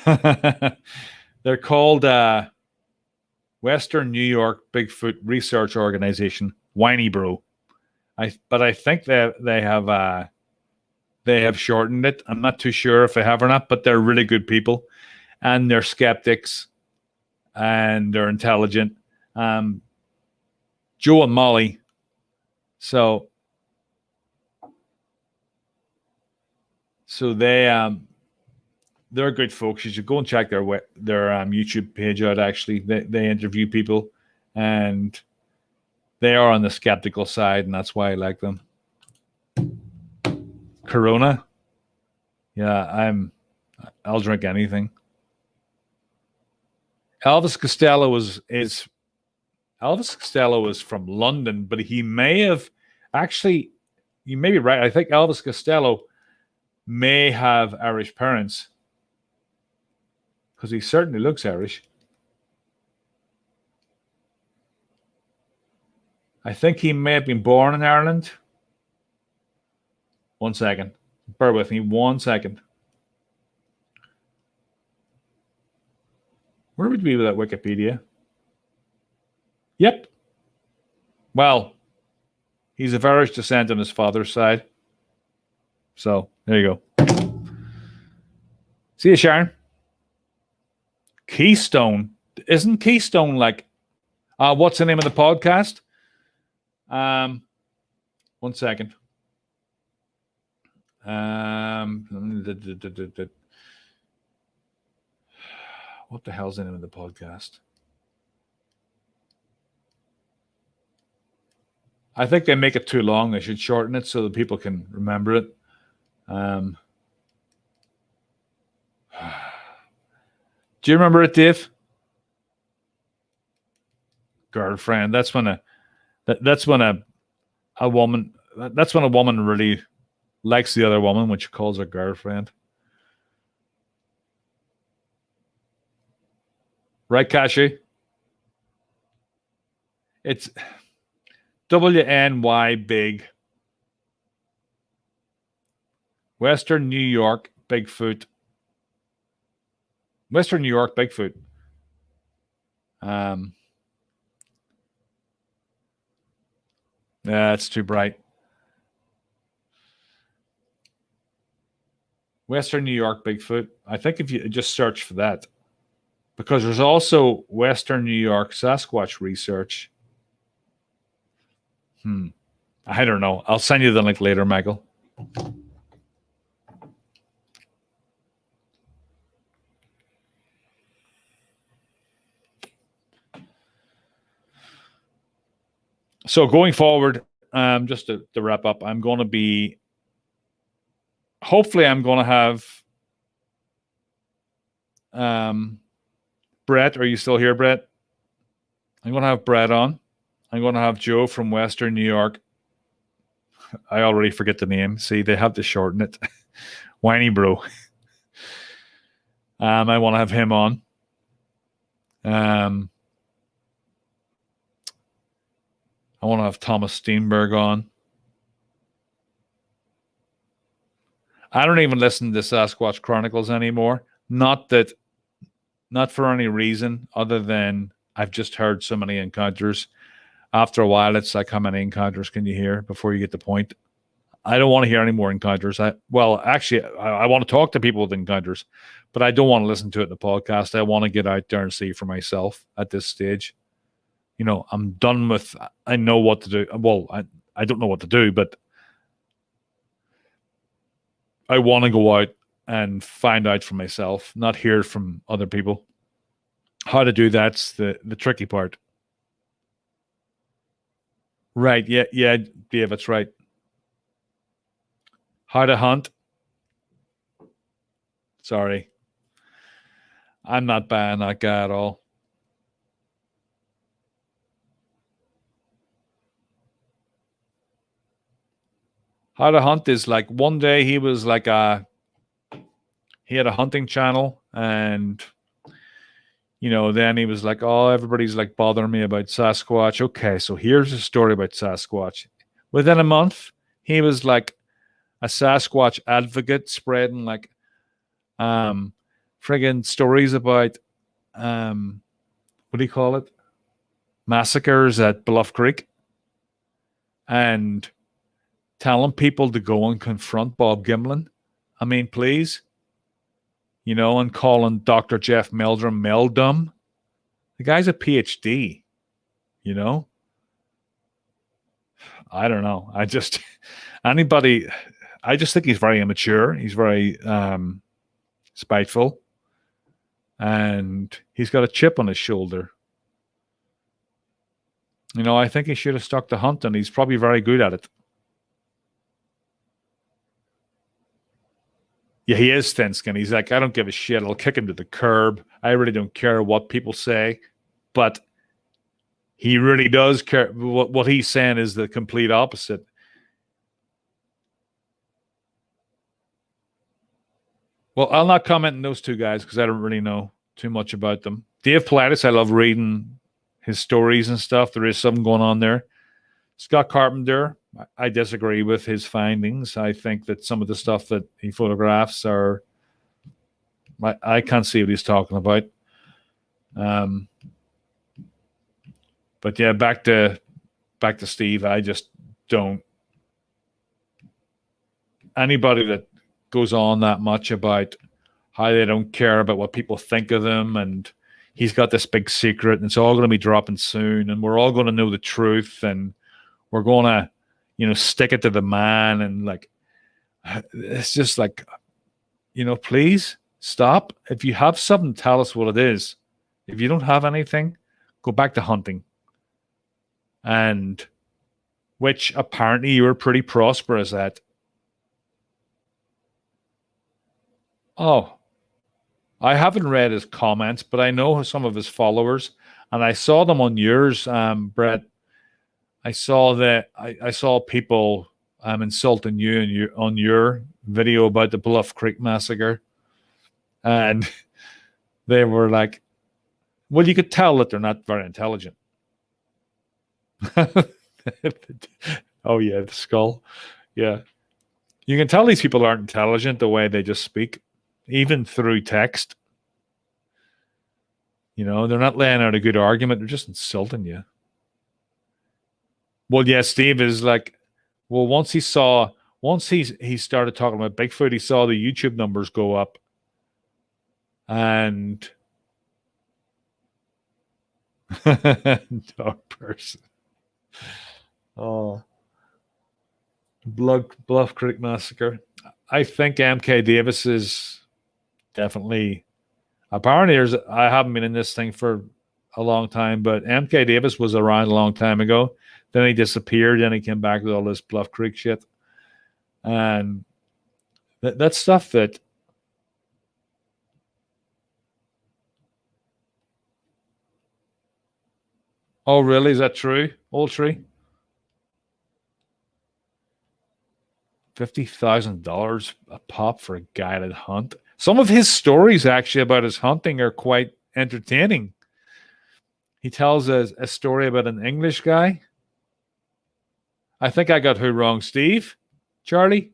they're called Western New York Bigfoot Research Organization, Whiny Bro. But I think they have shortened it. I'm not too sure if they have or not, but they're really good people, and they're skeptics, and they're intelligent. Joe and Molly. So they're good folks. You should go and check their YouTube page out. Actually, they interview people, and they are on the skeptical side, and that's why I like them. Corona. Yeah, I'll drink anything. Elvis Costello is from London, but he may have actually, you may be right. I think Elvis Costello may have Irish parents because he certainly looks Irish. I think he may have been born in Ireland. 1 second. Bear with me 1 second. Where would we be with that Wikipedia? Yep. Well, he's of Irish descent on his father's side. So, there you go. See you, Sharon. Keystone. Isn't Keystone like... what's the name of the podcast? 1 second. What the hell's the name of the podcast? I think they make it too long. They should shorten it so that people can remember it. Do you remember it, Dave? Girlfriend. That's when a woman really likes the other woman when she calls her girlfriend. Right, Kashi? It's WNY Big. Western New York Bigfoot. Western New York Bigfoot. Yeah, it's too bright. Western New York Bigfoot. I think if you just search for that, because there's also Western New York Sasquatch research. I don't know. I'll send you the link later, Michael. So going forward, just to wrap up, hopefully I'm going to have Brett. Are you still here, Brett? I'm going to have Brett on. I'm going to have Joe from Western New York. I already forget the name. See, they have to shorten it. Whiny Bro. I want to have him on. I want to have Thomas Steenberg on. I don't even listen to Sasquatch Chronicles anymore. Not for any reason other than I've just heard so many encounters. After a while, it's like, how many encounters can you hear before you get the point? I don't want to hear any more encounters. I want to talk to people with encounters, but I don't want to listen to it in the podcast. I want to get out there and see for myself at this stage. You know, I'm done with, I know what to do. Well, I don't know what to do, but I want to go out and find out for myself, not hear from other people. How to do that's the tricky part. Right. Yeah, Dave, that's right. How to hunt. Sorry. I'm not buying that guy at all. How to hunt is like one day he was like he had a hunting channel, and then he was like, oh, everybody's like bothering me about Sasquatch. Okay, so here's a story about Sasquatch. Within a month, he was like a Sasquatch advocate spreading like friggin' stories about what do you call it? Massacres at Bluff Creek, and telling people to go and confront Bob Gimlin. I mean, please, and calling Dr. Jeff Meldrum Meldum. The guy's a PhD, I don't know. I just think he's very immature. He's very spiteful, and he's got a chip on his shoulder. I think he should have stuck to hunting. He's probably very good at it. Yeah, he is thin-skinned. He's like, I don't give a shit. I'll kick him to the curb. I really don't care what people say. But he really does care. What he's saying is the complete opposite. Well, I'll not comment on those two guys because I don't really know too much about them. Dave Pilatus, I love reading his stories and stuff. There is something going on there. Scott Carpenter, I disagree with his findings. I think that some of the stuff that he photographs I can't see what he's talking about. But yeah, back to Steve. I just don't. Anybody that goes on that much about how they don't care about what people think of them, and he's got this big secret, and it's all going to be dropping soon, and we're all going to know the truth, and we're going to, stick it to the man, and like, it's just like, please stop. If you have something, tell us what it is. If you don't have anything, go back to hunting. And which apparently you were pretty prosperous at. Oh, I haven't read his comments, but I know some of his followers, and I saw them on yours, Brett. I saw that I saw people insulting you on your video about the Bluff Creek massacre, and they were like, well, you could tell that they're not very intelligent. Oh yeah, the skull. Yeah, you can tell these people aren't intelligent the way they just speak, even through text. They're not laying out a good argument. They're just insulting you. Well, yeah, Steve is like, well, once he started talking about Bigfoot, he saw the YouTube numbers go up, and dog person. Oh, Bluff Creek Massacre. I think MK Davis is definitely. Apparently, I haven't been in this thing for a long time, but MK Davis was around a long time ago. Then he disappeared. Then he came back with all this Bluff Creek shit, and that's stuff that. Oh, really? Is that true? All true? $50,000 a pop for a guided hunt. Some of his stories actually about his hunting are quite entertaining. He tells a story about an English guy. I think I got who wrong, Steve? Charlie?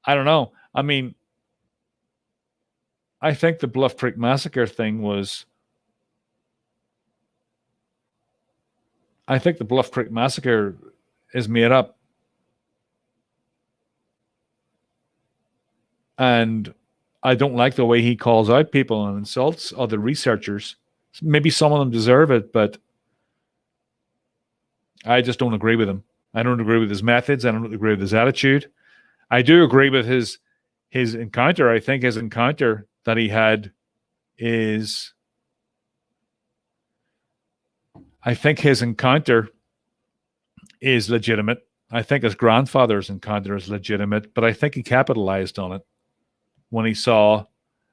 I don't know. I mean, I think the Bluff Creek Massacre thing was. I think the Bluff Creek Massacre is made up. And I don't like the way he calls out people and insults other researchers. Maybe some of them deserve it, but I just don't agree with him. I don't agree with his methods. I don't agree with his attitude. I do agree with his encounter. I think his encounter that he had is. I think his encounter is legitimate. I think his grandfather's encounter is legitimate, but I think he capitalized on it when he saw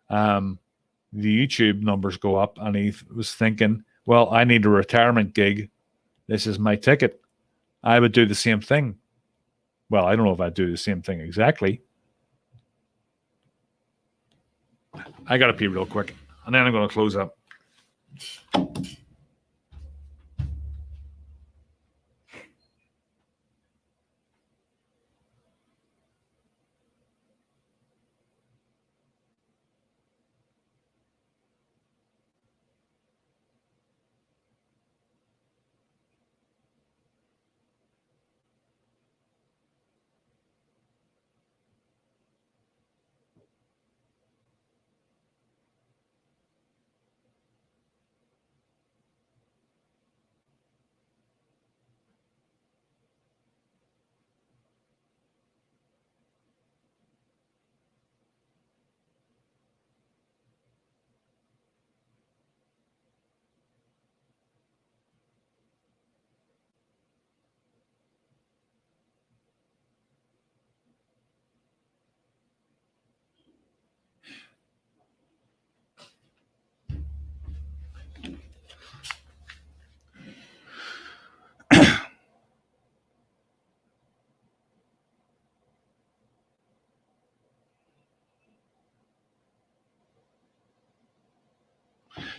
the YouTube numbers go up, and he was thinking, well, I need a retirement gig This is my ticket. I would do the same thing. Well, I don't know if I'd do the same thing exactly. I got to pee real quick, and then I'm going to close up.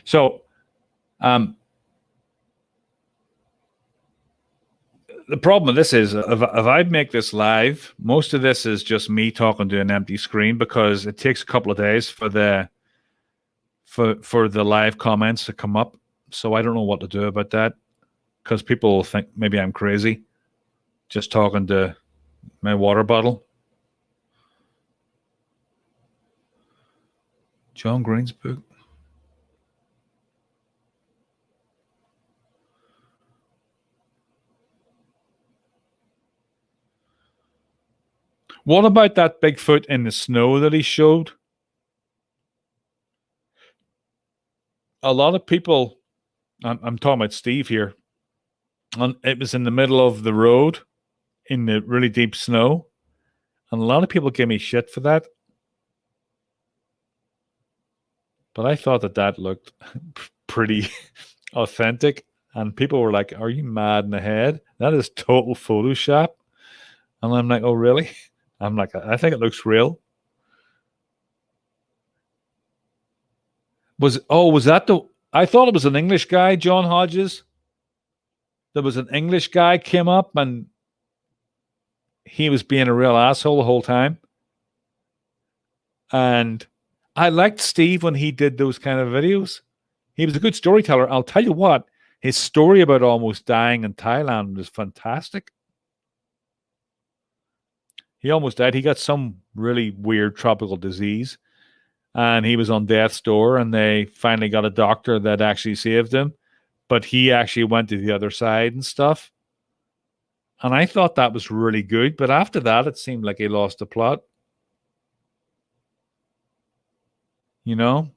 So, the problem with this is if I make this live, most of this is just me talking to an empty screen because it takes a couple of days for the live comments to come up. So I don't know what to do about that because people will think maybe I'm crazy just talking to my water bottle. John Green's book. What about that Bigfoot in the snow that he showed? A lot of people, I'm talking about Steve here, and it was in the middle of the road in the really deep snow, and a lot of people give me shit for that. But I thought that looked pretty authentic, and people were like, "Are you mad in the head? That is total Photoshop." And I'm like, "Oh, really?" I'm like, "I think it looks real." Was that the? I thought it was an English guy, John Hodges. There was an English guy came up and he was being a real asshole the whole time. And I liked Steve when he did those kind of videos. He was a good storyteller. I'll tell you what, his story about almost dying in Thailand was fantastic. He almost died. He got some really weird tropical disease and he was on death's door and they finally got a doctor that actually saved him. But he actually went to the other side and stuff. And I thought that was really good. But after that, it seemed like he lost the plot. You know?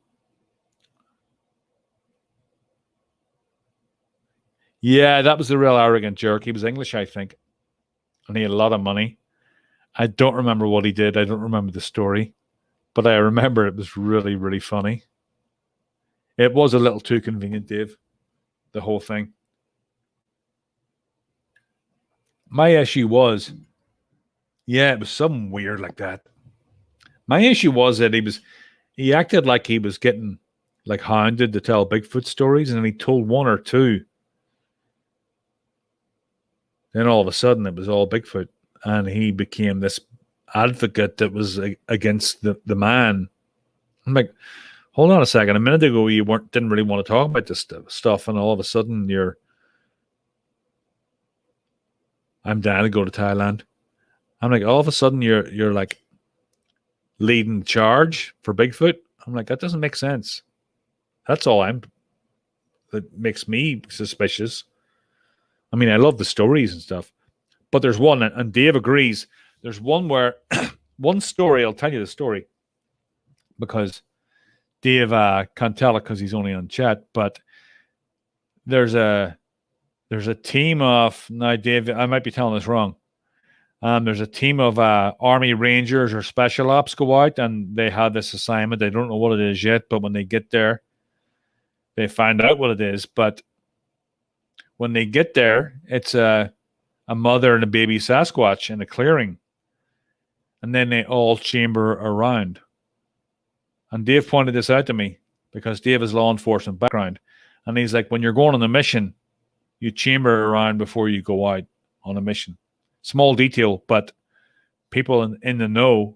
Yeah, that was a real arrogant jerk. He was English, I think. And he had a lot of money. I don't remember what he did. I don't remember the story. But I remember it was really, really funny. It was a little too convenient, Dave. The whole thing. My issue was, yeah, it was something weird like that. My issue was that he acted like he was getting like hounded to tell Bigfoot stories, and he told one or two. Then all of a sudden, it was all Bigfoot, and he became this advocate that was against the man. I'm like, hold on a second. A minute ago, you didn't really want to talk about this stuff, and all of a sudden, I'm down to go to Thailand. I'm like, all of a sudden, you're like leading the charge for Bigfoot. I'm like, that doesn't make sense. That's all that makes me suspicious. I mean, I love the stories and stuff, but there's one, and Dave agrees. There's one where one story. I'll tell you the story because Dave can't tell it because he's only on chat. But there's a team of now, Dave. I might be telling this wrong. There's a team of Army Rangers or Special Ops go out, and they have this assignment. They don't know what it is yet, but when they get there, they find out what it is. But when they get there, it's a mother and a baby Sasquatch in a clearing. And then they all chamber around. And Dave pointed this out to me because Dave has law enforcement background. And he's like, when you're going on a mission, you chamber around before you go out on a mission. Small detail, but people in the know.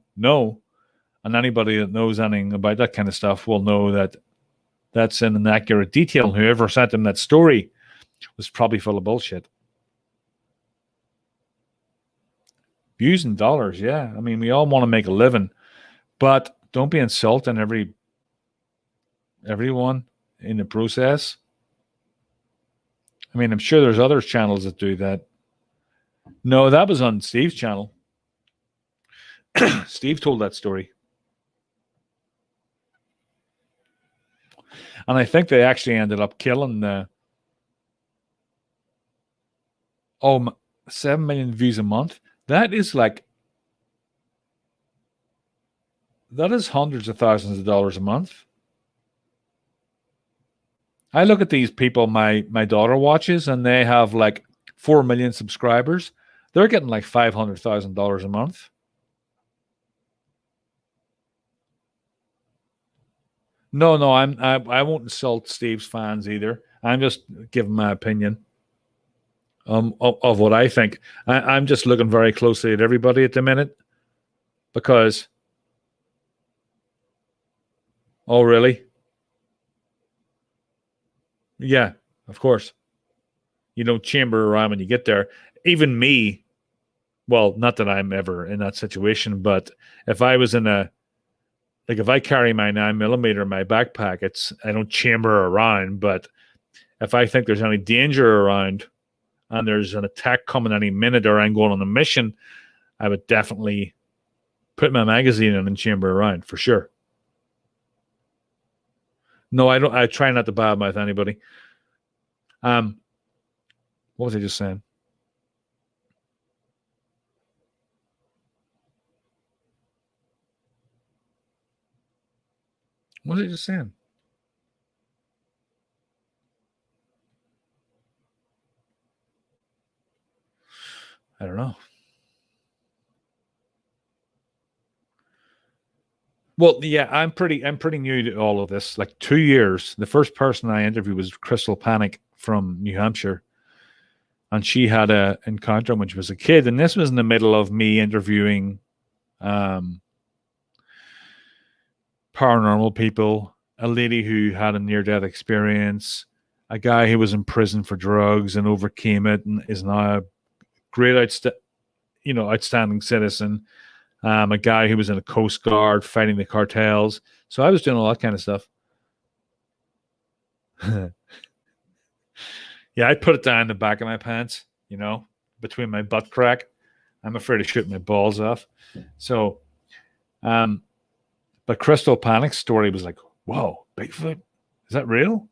And anybody that knows anything about that kind of stuff will know that that's in an accurate detail. And whoever sent them that story was probably full of bullshit. Views and dollars, yeah. I mean, we all want to make a living, but don't be insulting everyone in the process. I mean, I'm sure there's other channels that do that. No, that was on Steve's channel. Steve told that story. And I think they actually ended up killing 7 million views a month. That is hundreds of thousands of dollars a month. I look at these people my daughter watches, and they have 4 million subscribers. They're getting $500,000 a month. No, I won't insult Steve's fans either. I'm just giving my opinion of what I think. I'm just looking very closely at everybody at the minute because. Oh, really? Yeah, of course. You don't chamber around when you get there. Even me, well, not that I'm ever in that situation, but if I was in if I carry my 9mm in my backpack, I don't chamber around. But if I think there's any danger around and there's an attack coming any minute or I'm going on a mission, I would definitely put my magazine in and chamber around for sure. No, I don't. I try not to badmouth anybody. What was I just saying? What was I just saying? I don't know. Well, yeah, I'm pretty new to all of this. 2 years. The first person I interviewed was Crystal Panic from New Hampshire, and she had an encounter when she was a kid. And this was in the middle of me interviewing paranormal people, a lady who had a near-death experience, a guy who was in prison for drugs and overcame it and is now a great outstanding citizen. A guy who was in a Coast Guard fighting the cartels. So I was doing all that kind of stuff. Yeah, I put it down the back of my pants, between my butt crack. I'm afraid of shooting my balls off. So, but Crystal Panic's story was like, whoa, Bigfoot? Is that real?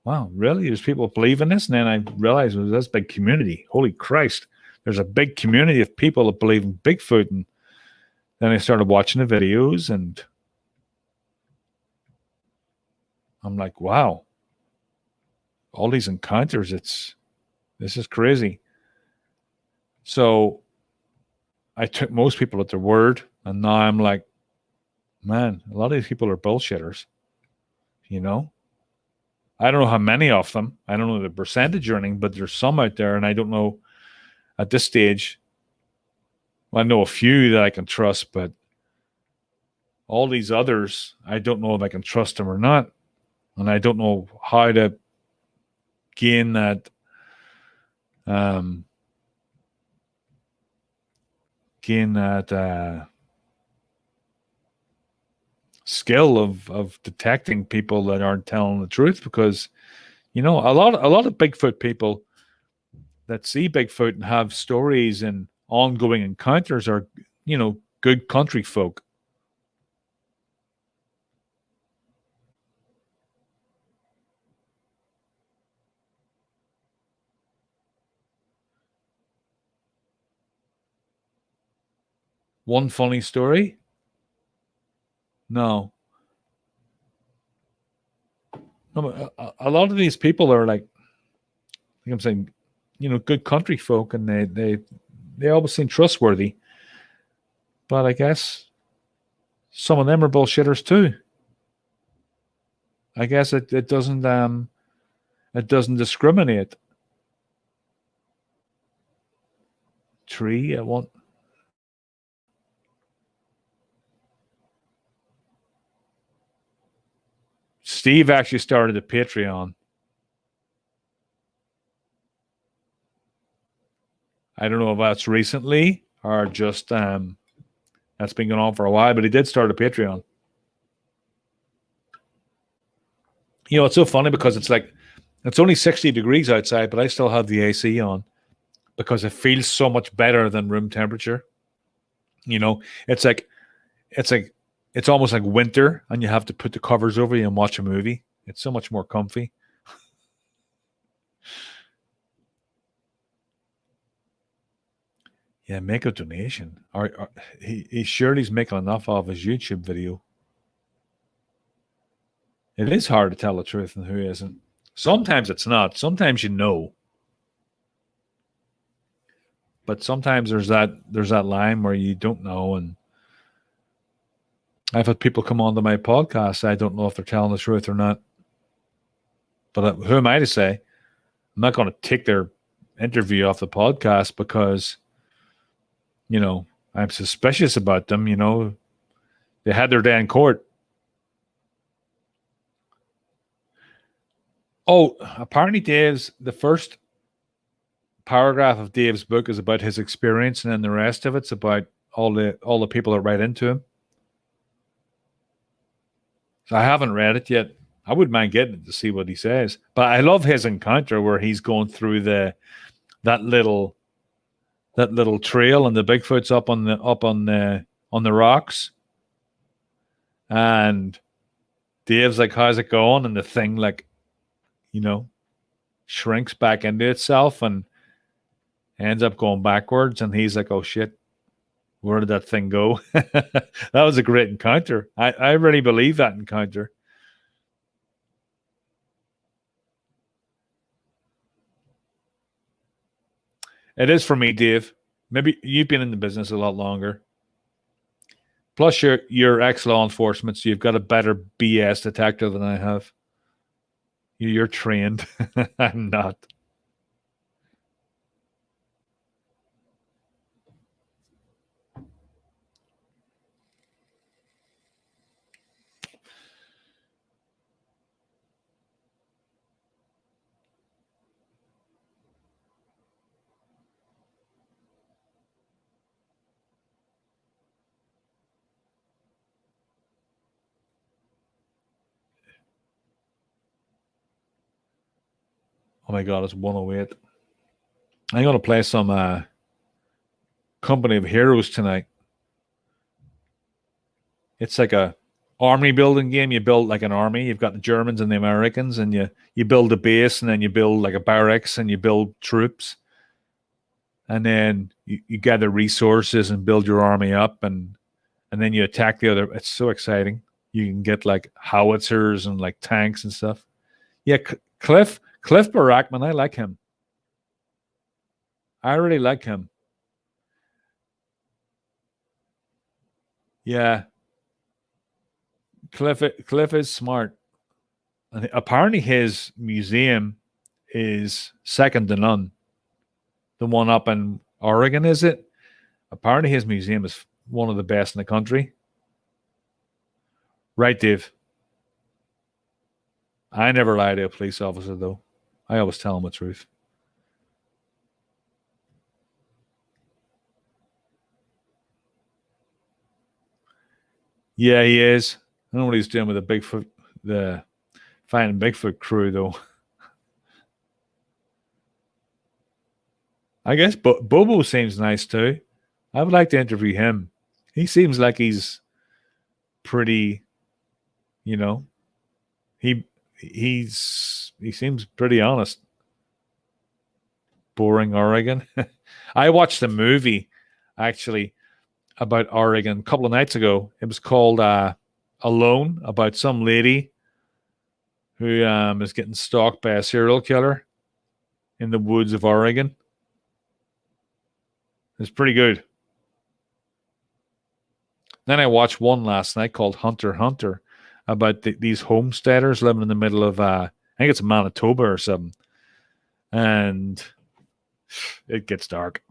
Wow, really? There's people believe in this? And then I realized it was this big community. Holy Christ. There's a big community of people that believe in Bigfoot. And then I started watching the videos and I'm like, wow, all these encounters, this is crazy. So I took most people at their word, and now I'm like, man, a lot of these people are bullshitters. I don't know how many of them. I don't know the percentage or anything, but there's some out there, and I don't know at this stage. I know a few that I can trust, but all these others, I don't know if I can trust them or not. And I don't know how to gain that skill of detecting people that aren't telling the truth, because a lot of Bigfoot people that see Bigfoot and have stories and ongoing encounters are good country folk. One funny story? No. A lot of these people are like, Like I'm saying, good country folk, and they always seem trustworthy. But I guess some of them are bullshitters too. I guess it doesn't discriminate. Tree, I want. Steve actually started a Patreon. I don't know if that's recently or just that's been going on for a while, but he did start a Patreon. It's so funny because it's only 60 degrees outside, but I still have the AC on because it feels so much better than room temperature. It's like it's almost like winter, and you have to put the covers over you and watch a movie. It's so much more comfy. Yeah, make a donation. Or he surely's making enough off his YouTube video. It is hard to tell the truth and who isn't. Sometimes it's not. Sometimes you know. But sometimes there's that line where you don't know. And I've had people come onto my podcast. I don't know if they're telling the truth or not. But who am I to say? I'm not going to take their interview off the podcast because, I'm suspicious about them. They had their day in court. Oh, apparently the first paragraph of Dave's book is about his experience, and then the rest of it's about all the people that write into him. So I haven't read it yet. I wouldn't mind getting it to see what he says. But I love his encounter where he's going through that little trail, and the Bigfoot's up on the rocks. And Dave's like, "How's it going?" And the thing shrinks back into itself and ends up going backwards. And he's like, "Oh shit, where did that thing go?" That was a great encounter. I really believe that encounter. It is for me, Dave. Maybe you've been in the business a lot longer. Plus, you're ex-law enforcement, so you've got a better BS detector than I have. You're trained. I'm not. Oh my God, it's 108. I'm going to play some Company of Heroes tonight. It's like a army building game. You build like an army. You've got the Germans and the Americans, and you build a base, and then you build like a barracks, and you build troops. And then you gather resources and build your army up, and then you attack the other. It's so exciting. You can get like howitzers and like tanks and stuff. Yeah, Cliff Barackman, I like him. I really like him. Yeah, Cliff is smart. And apparently, his museum is second to none. The one up in Oregon, is it? Apparently, his museum is one of the best in the country. Right, Dave? I never lie to a police officer, though. I always tell them the truth. Yeah, he is. I don't know what he's doing with the Finding Bigfoot crew, though. I guess Bobo seems nice too. I would like to interview him. He seems like he's pretty, you know, he he seems pretty honest. Boring Oregon. I watched a movie actually about Oregon a couple of nights ago. It was called Alone, about some lady who is getting stalked by a serial killer. in the woods of Oregon. It's pretty good. Then I watched one last night called Hunter x Hunter about these homesteaders living in the middle of, I think it's Manitoba or something. And it gets dark.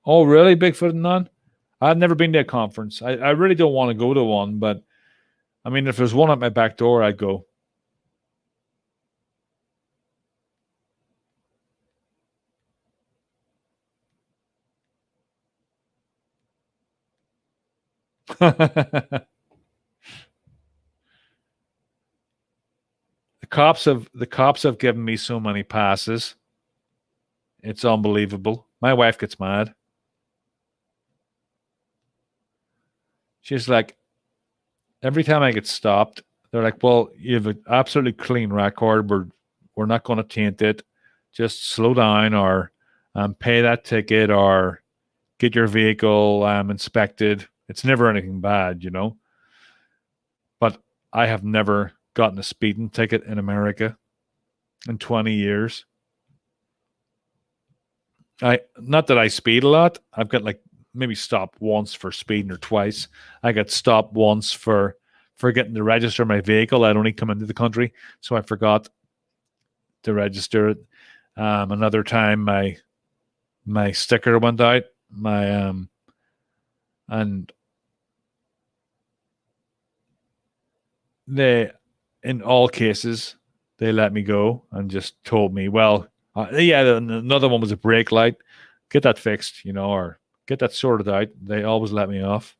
Oh, really? Bigfoot and none? I've never been to a conference. I really don't want to go to one, but I mean, if there's one at my back door, I'd go. The cops have given me so many passes. It's unbelievable. My wife gets mad. She's like, every time I get stopped, they're like, well, you have an absolutely clean record. We're not going to taint it. Just slow down or pay that ticket or get your vehicle inspected. It's never anything bad, you know. But I have never gotten a speeding ticket in America in 20 years. Not that I speed a lot. I've got like maybe stopped once for speeding or twice. I got stopped once for forgetting to register my vehicle. I'd only come into the country, so I forgot to register it. Another time my sticker went out. And they, in all cases, they let me go and just told me, well, yeah, another one was a brake light. Get that fixed, you know, or get that sorted out. They always let me off.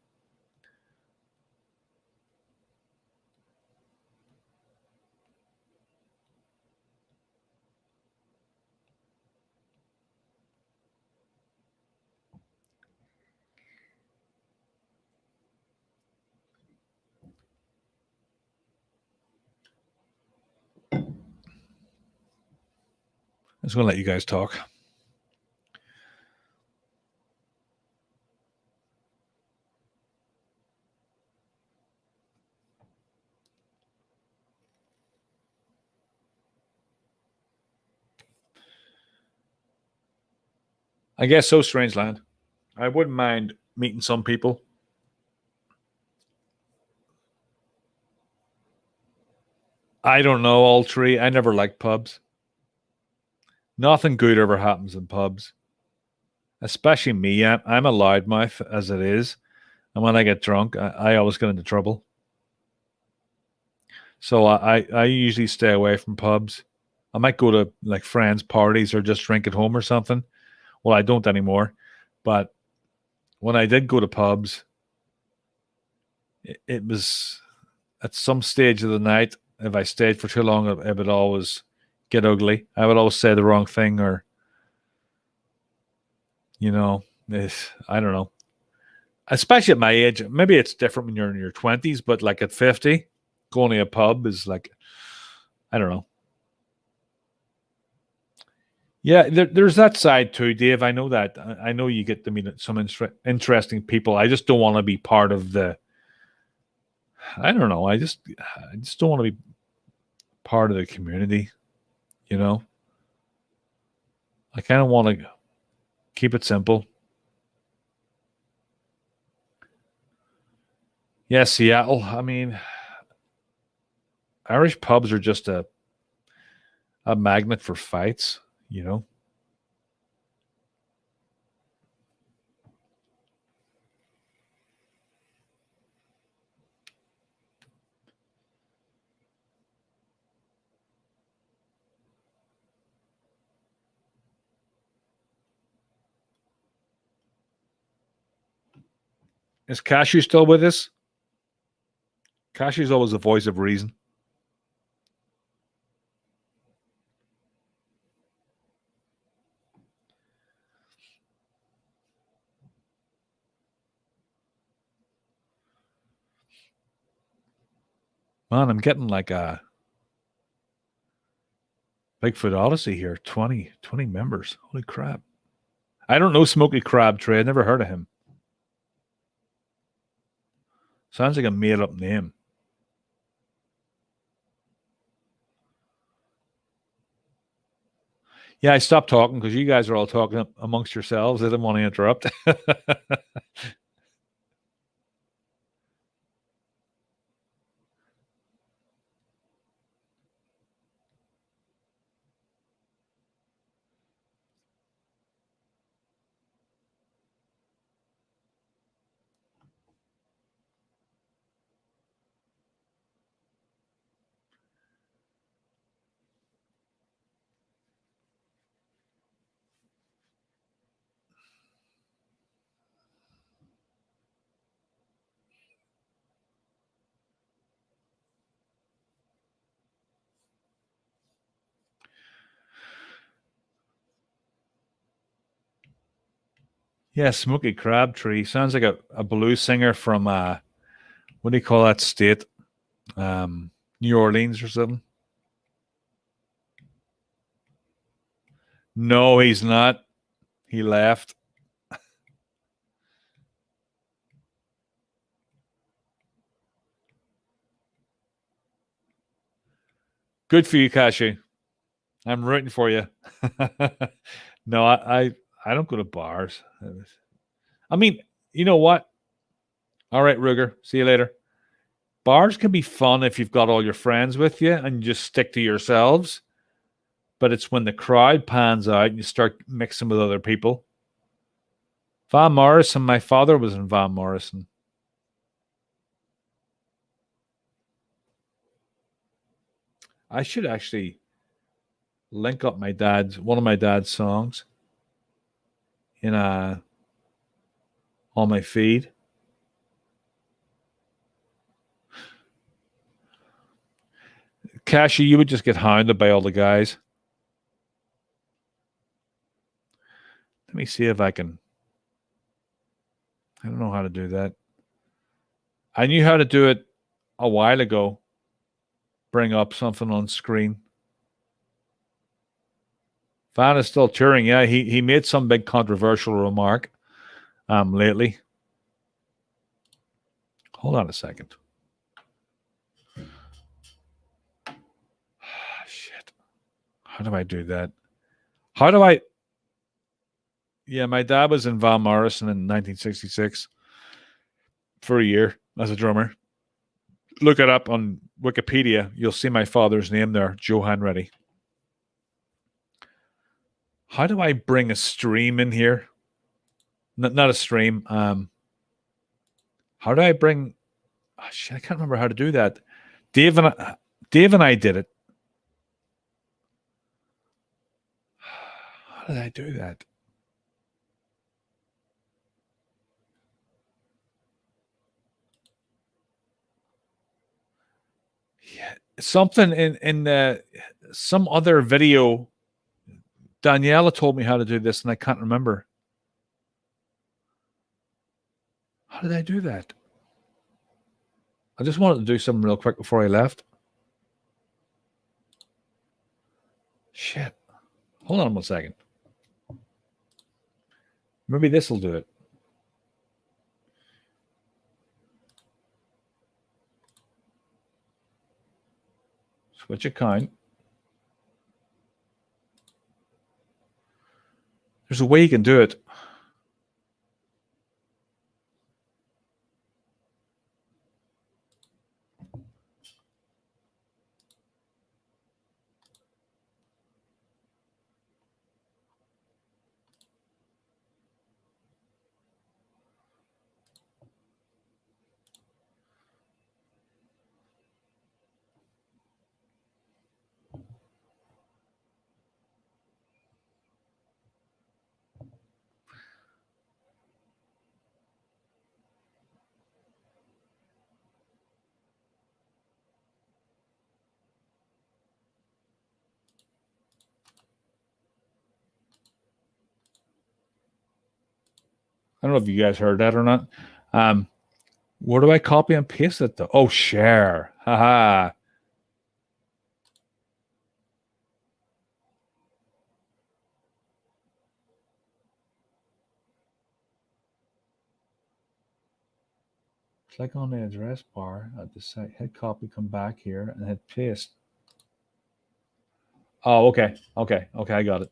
I just want to let you guys talk. I guess so, Strangeland. I wouldn't mind meeting some people. I don't know all three. I never liked pubs. Nothing good ever happens in pubs. Especially me. I'm a loudmouth as it is. And when I get drunk, I always get into trouble. So I usually stay away from pubs. I might go to like friends' parties or just drink at home or something. Well, I don't anymore. But when I did go to pubs, it was at some stage of the night. If I stayed for too long, it would always get ugly. I would always say the wrong thing, or you know, I don't know. Especially at my age, maybe it's different when you're in your 20s, but like at 50, going to a pub is like, I don't know. Yeah, there's that side too, Dave. I know that. I know you get to meet some interesting people. I just don't want to be part of the. I don't know. I just don't want to be part of the community. You know, I kind of want to keep it simple. Yeah, Seattle. I mean, Irish pubs are just a magnet for fights. You know. Is Cashew still with us? Cashew's always the voice of reason. Man, I'm getting like a Bigfoot Odyssey here. 20 members. Holy crap. I don't know Smoky Crabtree. I never heard of him. Sounds like a made up name. Yeah, I stopped talking because you guys are all talking amongst yourselves. I didn't want to interrupt. Yeah, Smoky Crabtree sounds like a blues singer from what do you call that state? New Orleans or something. No, he's not. He left. Good for you, Kashi. I'm rooting for you. No, I don't go to bars. I mean, you know what? All right, Ruger. See you later. Bars can be fun if you've got all your friends with you and you just stick to yourselves. But it's when the crowd pans out and you start mixing with other people. Van Morrison, my father was in Van Morrison. I should actually link up one of my dad's songs in on my feed. Cashy, you would just get hounded by all the guys. Let me see if I can. I don't know how to do that. I knew how to do it a while ago. Bring up something on screen. Van is still touring. Yeah, he made some big controversial remark lately. Hold on a second. Shit. How do I do that? How do I? Yeah, my dad was in Van Morrison in 1966 for a year as a drummer. Look it up on Wikipedia. You'll see my father's name there, Johan Reddy. How do I bring a stream in here? Not a stream. How do I bring? Oh, shit, I can't remember how to do that. Dave and I did it. How did I do that? Yeah, something in some other video. Daniela told me how to do this, and I can't remember. How did I do that? I just wanted to do something real quick before I left. Shit. Hold on 1 second. Maybe this will do it. Switch account. There's a way you can do it. I don't know if you guys heard that or not. Where do I copy and paste it though? Oh, share. Haha. Click on the address bar at the site. Hit copy, come back here and hit paste. Oh, okay. Okay. I got it.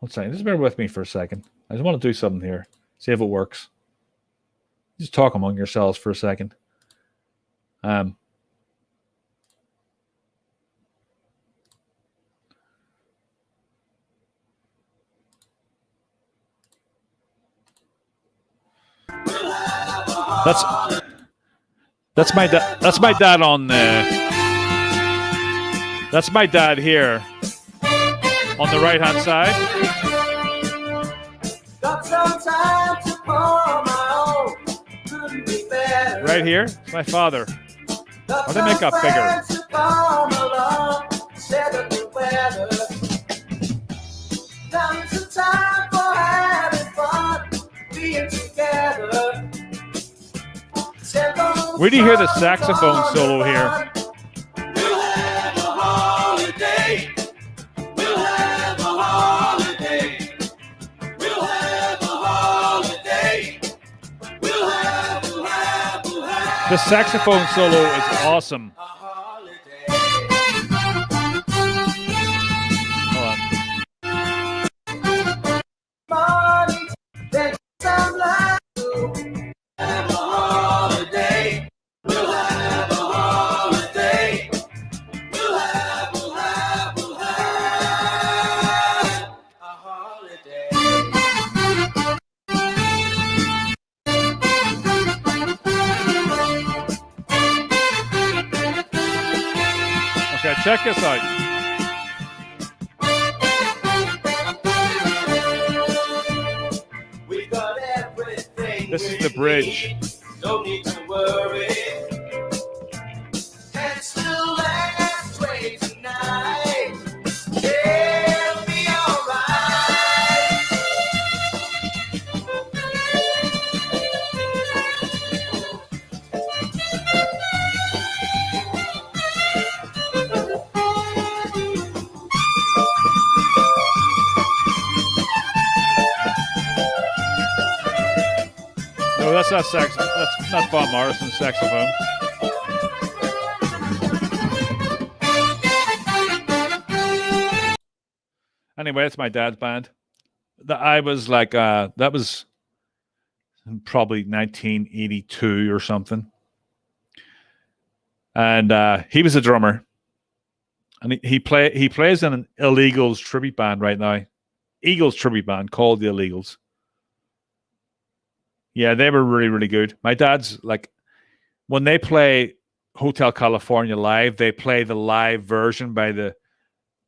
One second. Just bear with me for a second. I just want to do something here. See if it works. Just talk among yourselves for a second. That's my dad. That's my dad on. That's my dad here on the right hand side. Right here, it's my father. How do I make that bigger? Where do you hear the saxophone solo here? We'll have a holiday. We'll have a holiday. We'll have a holiday. We'll have. The saxophone solo is awesome. Check this out. We got everything. This is the bridge. No need to worry. And still last way tonight. It'll be alright. No, that's not sax. That's not Bob Morrison's saxophone. Anyway, it's my dad's band. I was like, that was probably 1982 or something, and he was a drummer, and he plays in an Illegals tribute band right now, Eagles tribute band called the Illegals. Yeah, they were really, really good. My dad's like, when they play Hotel California live, they play the live version by the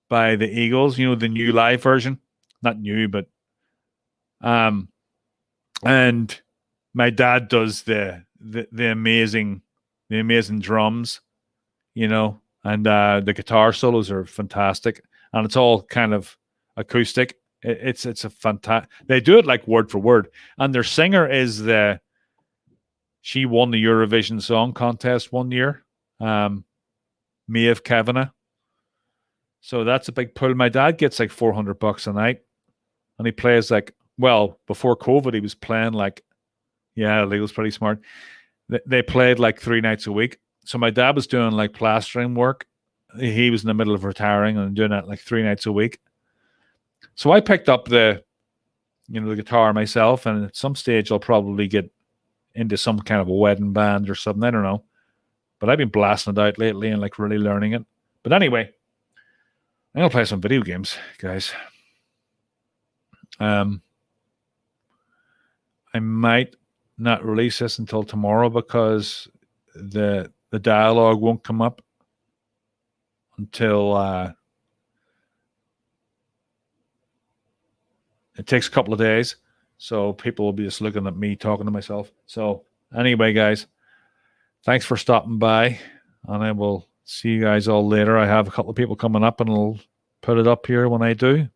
Eagles. You know, the new live version, not new, but and my dad does the amazing drums, you know, and the guitar solos are fantastic, and it's all kind of acoustic. It's a fantastic. They do it like word for word, and their singer is she won the Eurovision Song Contest one year, Maeve Kavanagh. So that's a big pull. My dad gets like $400 a night, and he plays like, well, before COVID, he was playing like, yeah, Legal's pretty smart. They played like 3 nights a week. So my dad was doing like plastering work. He was in the middle of retiring and doing that like 3 nights a week. So I picked up the guitar myself, and at some stage I'll probably get into some kind of a wedding band or something. I don't know. But I've been blasting it out lately and like really learning it. But anyway, I'm going to play some video games, guys. I might not release this until tomorrow because the dialogue won't come up until it takes a couple of days. So people will be just looking at me talking to myself. So anyway, guys, thanks for stopping by, and I will see you guys all later. I have a couple of people coming up, and I'll put it up here when I do.